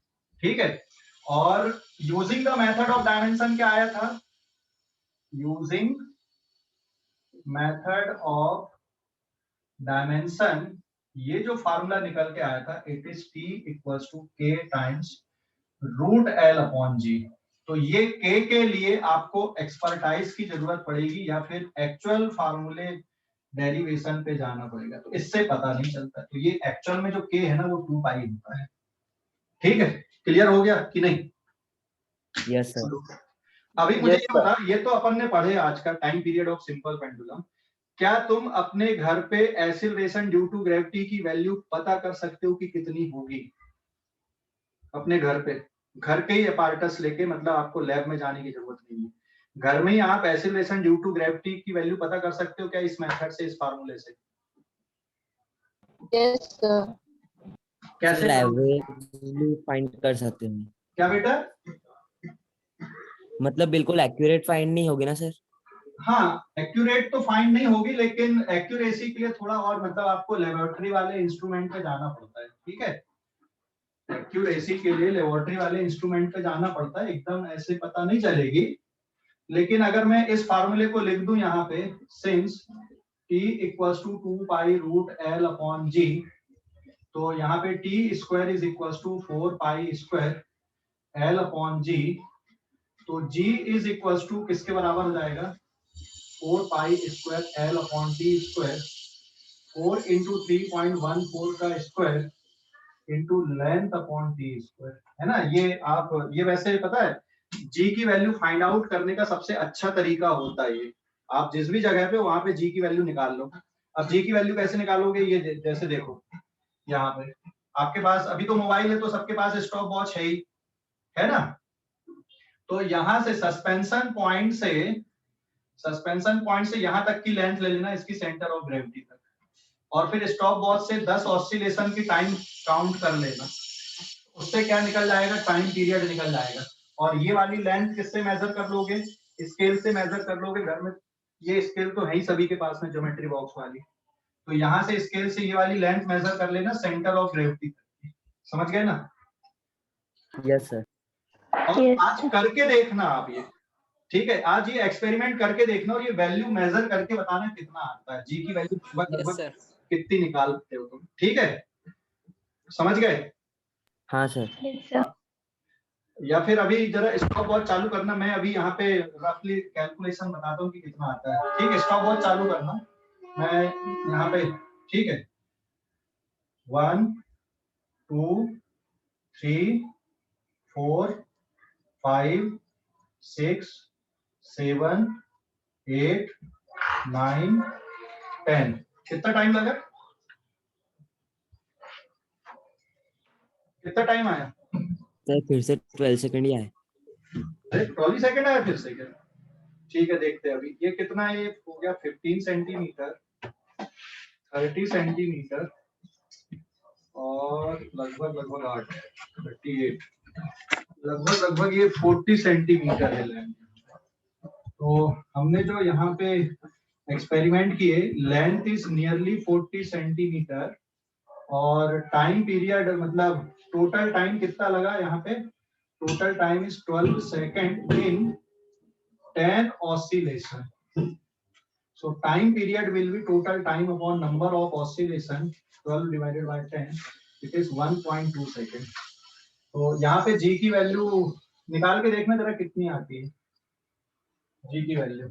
ठीक है? और using the method of dimension क्या आया था? यूजिंग मेथड ऑफ डायमेंशन ये जो फार्मूला निकल के आया था, it is T equals to k times root L upon G. तो ये के के लिए आपको एक्सपर्टाइज की जरूरत पड़ेगी या फिर एक्चुअल फार्मूले डेरिवेशन पे जाना पड़ेगा, तो इससे पता नहीं चलता। तो ये एक्चुअल में जो के है ना वो 2 पाई होता है। ठीक है, क्लियर हो गया कि नहीं? Yes sir. अभी मुझे Yes, ये sir. बता, ये तो अपन ने पढ़े आज का time period of simple pendulum. क्या तुम अपने घर पे एक्सीलरेशन ड्यू टू ग्रेविटी की वैल्यू पता कर सकते हो कि कितनी होगी? अपने घर पे, घर के ही अपार्टस लेके, मतलब आपको लैब में जाने की जरूरत नहीं है, घर में ही आप एक्सीलरेशन ड्यू टू ग्रेविटी की वैल्यू पता कर सकते हो क्या इस मेथड से, इस फार्मूले से? Yes, sir. कैसे सर करोगे? एवरेज फाइंड कर सकते हैं, क्या बेटा? मतलब बिल्कुल एक्यूरेट फाइंड नहीं होगी ना सर? हाँ, एक्यूरेट तो फाइंड नहीं होगी, लेकिन एक्यूरेसी के लिए थोड़ा और, मतलब आपको लेबोरेटरी वाले इंस्ट्रूमेंट पे जाना पड़ता है। ठीक है, एक्यूरेसी के लिए लेबोरेटरी वाले इंस्ट्रूमेंट पे जाना पड़ता है, एकदम ऐसे पता नहीं चलेगी। लेकिन अगर मैं इस फार्मूले को लिख दूं यहाँ पे, since t equals to 2 pi root L upon G, तो यहाँ पे t square is equals to 4 pi square L upon G. तो g इज इक्वल्स टू किसके बराबर हो जाएगा? 4 pi square L upon T square, 4 into 3.14 का square into length upon T square, है ना? ये आप, ये वैसे पता है जी की वैल्यू फाइंड आउट करने का सबसे अच्छा तरीका होता है ये। आप जिस भी जगह पे वहां पे जी की वैल्यू निकाल लो। अब जी की वैल्यू कैसे निकालोगे? ये जैसे देखो यहाँ पे आपके पास अभी तो मोबाइल है, तो सबके पास स्टॉप वॉच है ही, है ना? तो यहाँ से सस्पेंशन पॉइंट से यहाँ तक की लेंथ ले लेना, इसकी सेंटर ऑफ ग्रेविटी तक, और फिर स्टॉप वॉच से 10 ऑस्सिलेशन की टाइम काउंट कर लेना। उससे क्या निकल जाएगा? टाइम पीरियड निकल जाएगा। और ये वाली लेंथ किससे मेजर कर लोगे? स्केल से मेजर कर लोगे। घर में ये स्केल तो है ही सभी के पास में, ज्योमेट्री बॉक्स वाली। तो यहाँ से स्केल से ये वाली लेंथ मेजर कर लेना सेंटर ऑफ ग्रेविटी तक। समझ गए ना? Yes sir. और Yes, आज sir. करके देखना आप ये, ठीक है? आज ये एक्सपेरिमेंट करके देखना और ये वैल्यू मेजर करके बताना कितना आता है, जी की वैल्यू यस लगभग सर। कितनी निकालते हो तुम। ठीक है, समझ गए? हाँ सर। Yes, sir. या फिर अभी जरा स्टॉप वॉच चालू करना, मैं अभी यहाँ पे रफली कैलकुलेशन बताता हूँ कि कितना आता है। ठीक है, स्टॉप वॉच चालू करना, मैं यहाँ पे, ठीक है? 1 2 3 4 5 6 7 8 9 10। कितना टाइम लगा? कितना टाइम आया? सर फिर से 12 सेकंड ही आए। अरे 12 सेकंड आया फिर से क्या? ठीक है, देखते हैं अभी ये कितना है। ये हो गया 15 सेंटीमीटर, 30 सेंटीमीटर और लगभग 8 38, लगभग ये 40 सेंटीमीटर है लेंथ। तो हमने जो यहाँ पे एक्सपेरिमेंट किए, लेंथ इज नियरली 40 सेंटीमीटर और टाइम पीरियड, मतलब टोटल टाइम कितना लगा यहाँ पे? Total time is 12 second in 10 oscillation. So time period will be total time upon number of oscillation, 12 divided by 10, it is 1.2 second. तो यहाँ पे g की वैल्यू निकाल के देखना जरा कितनी आती है g की वैल्यू।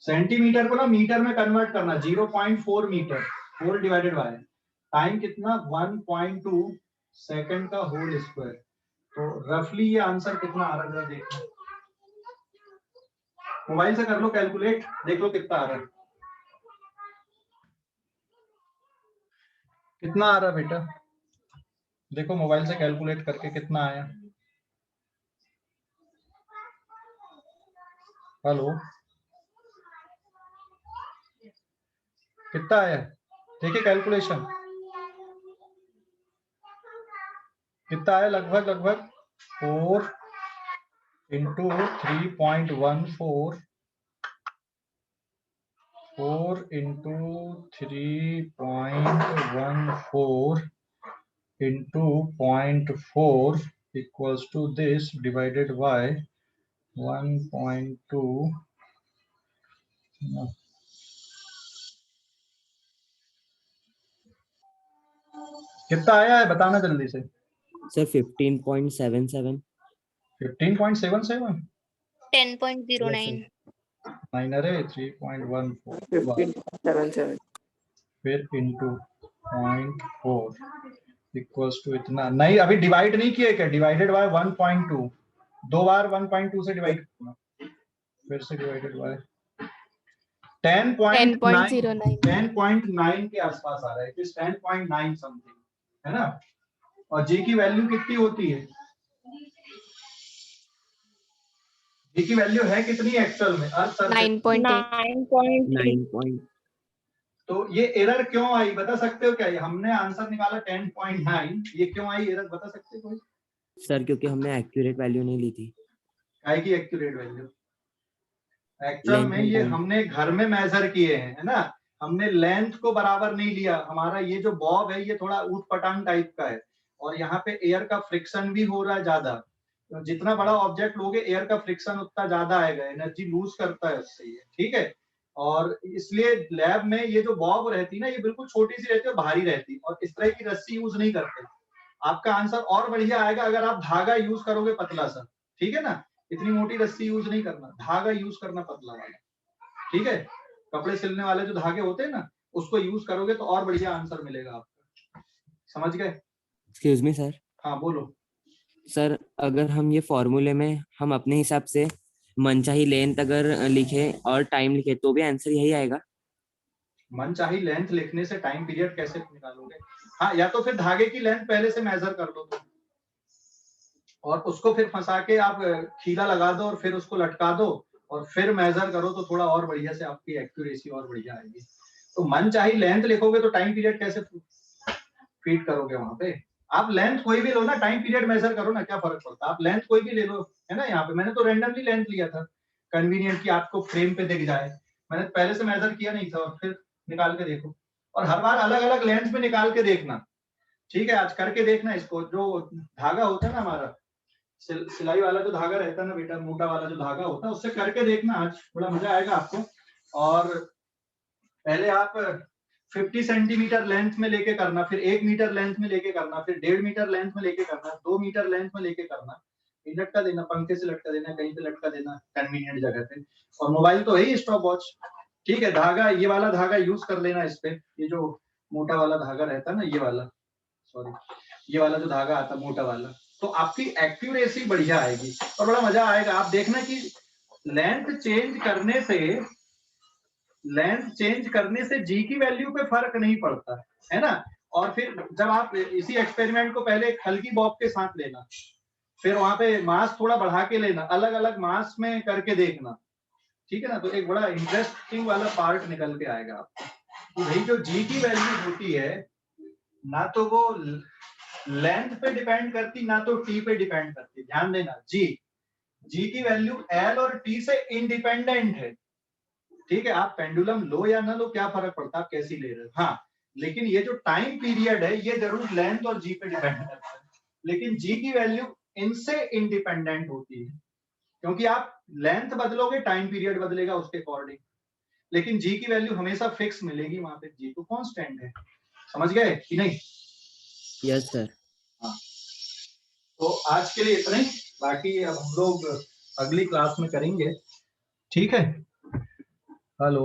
सेंटीमीटर को ना मीटर में कन्वर्ट करना, 0.4 मीटर, 4 डिवाइडेड बाय टाइम कितना? 1.2 सेकंड का होल स्क्वायर। तो रफली ये आंसर कितना आ रहा है देखो, मोबाइल से कर लो कैलकुलेट, देख लो कितना आ रहा है। कितना आ रहा है बेटा? देखो मोबाइल से कैलकुलेट करके कितना आया। हेलो, कितना आया? देखिए कैलकुलेशन कितना आया? लगभग 4 into 3.14, 4 into 3.14 into 0.4 equals to this divided by 1.2, कितना आया है बताना जल्दी से। सर 15.77। 15.77 10.09. 9 अरे 3.14 15.77 फिर इंटू 0.4 इक्वल्स टू इतना। नहीं अभी डिवाइड नहीं किए क्या, डिवाइडेड बाय 1.2, 2 बार 1.2 से डिवाइड करना, फिर से डिवाइडेड बाय 10.9 10.9 के आसपास आ रहा है, इट इज 10.9 समथिंग, है ना। और जी की वैल्यू कितनी होती है, जी की वैल्यू है कितनी एक्चुअल में, अर्थ सरफेस 9.8. 9. तो ये एरर क्यों आई बता सकते हो क्या, ये हमने आंसर निकाला 10.9, ये क्यों आई एरर बता सकते हो कोई। सर क्योंकि हमने एक्यूरेट वैल्यू नहीं ली थी। काय की एक्यूरेट वैल्यू, एक्चुअल Length में and ये time. हमने घर में मेजर किए हैं, है ना, हमने लेंथ को बराबर नहीं लिया। हमारा ये जो बॉब है ये थोड़ा ऊट पटांग टाइप का है, और यहाँ पे एयर का फ्रिक्शन भी हो रहा है ज्यादा, तो जितना बड़ा ऑब्जेक्ट लोगे एयर का फ्रिक्शन उतना ज्यादा आएगा, एनर्जी लूज करता है उससे ये, ठीक है। और इसलिए लैब में ये जो बॉब रहती है ना, ये बिल्कुल छोटी सी रहती है, भारी रहती है, और इस तरह की रस्सी यूज नहीं करते। आपका आंसर और बढ़िया आएगा अगर आप धागा यूज करोगे पतला सा, ठीक है ना, इतनी मोटी रस्सी यूज नहीं करना, धागा यूज करना पतला वाला, ठीक है। कपड़े सिलने वाले जो धागे होते हैं ना, उसको यूज करोगे तो और बढ़िया आंसर मिलेगा आपका, समझ गए। Excuse me sir. हाँ बोलो। सर अगर हम ये फॉर्मूले में हम अपने हिसाब से मनचाही लेंथ अगर लिखे और टाइम लिखे तो भी आंसर यही आएगा। मनचाही लेंथ लिखने से टाइम पीरियड कैसे निकालोगे, हाँ या तो फिर धागे की लेंथ पहले से मेजर कर लो और उसको फिर फंसा के आप खीला लगा दो और फिर उसको लटका दो और फिर मेजर करो, तो थोड़ा और बढ़िया से आपकी एक्यूरेसी और बढ़िया आएगी। तो मनचाही लेंथ लिखोगे तो टाइम पीरियड कैसे फीड करोगे वहां पे। आप लेंथ कोई भी लो ना, टाइम पीरियड मेजर करो ना, क्या फर्क पड़ता है, आप लेंथ कोई भी ले लो, है ना। यहाँ पे मैंने तो रैंडमली लेंथ लिया था, कन्वीनियंट की आपको फ्रेम पे दिख जाए, मैंने पहले से मेजर किया नहीं था, और फिर निकाल के देखो, और हर बार अलग अलग लेंथ में निकाल के देखना, ठीक है। आज करके देखना इसको, जो धागा होता है ना हमारा सिलाई वाला जो धागा रहता है ना बेटा, मोटा वाला जो धागा होता है, उससे करके देखना, आज बड़ा मजा आएगा आपको। और पहले आप 50 सेंटीमीटर लेंथ में लेके करना, फिर 1 मीटर लेंथ में लेके करना, फिर 1.5 मीटर लेंथ में लेके करना, 2 मीटर लेंथ में लेके करना, लटका देना, पंखे से लटका देना, कहीं पे लटका देना कन्वीनियंट जगह पे। और मोबाइल तो है ही स्टॉप वॉच, ठीक है। धागा ये वाला धागा यूज कर लेना इस पे, ये जो मोटा वाला धागा रहता है ना, ये वाला, सॉरी ये वाला जो धागा आता है मोटा वाला, तो आपकी एक्यूरेसी बढ़िया आएगी और बड़ा मजा आएगा। आप देखना कि लेंथ चेंज करने से जी की वैल्यू पे फर्क नहीं पड़ता है ना। और फिर जब आप इसी एक्सपेरिमेंट को पहले एक हल्की बॉब के साथ लेना, फिर वहां पे मास थोड़ा बढ़ा के लेना, अलग अलग मास में करके देखना, ठीक है ना। तो एक बड़ा इंटरेस्टिंग वाला पार्ट निकल के आएगा आपको कि भाई जो जी की वैल्यू होती है ना तो वो लेंथ पे डिपेंड करती, ना तो टी पे डिपेंड करती। ध्यान देना, जी की वैल्यू एल और टी से इंडिपेंडेंट है, ठीक है। आप पेंडुलम लो या ना लो क्या फर्क पड़ता है, आप कैसी ले रहे हो, हाँ। लेकिन ये जो टाइम पीरियड है ये जरूर लेंथ और जी पे डिपेंड करता है, लेकिन जी की वैल्यू इनसे इंडिपेंडेंट होती है, क्योंकि आप लेंथ बदलोगे टाइम पीरियड बदलेगा उसके अकॉर्डिंग, लेकिन जी की वैल्यू हमेशा फिक्स मिलेगी वहां पे, जी तो कांस्टेंट है। समझ गए कि नहीं। Yes sir. हाँ तो आज के लिए इतना ही, बाकी अब हम लोग अगली क्लास में करेंगे, ठीक है। हेलो।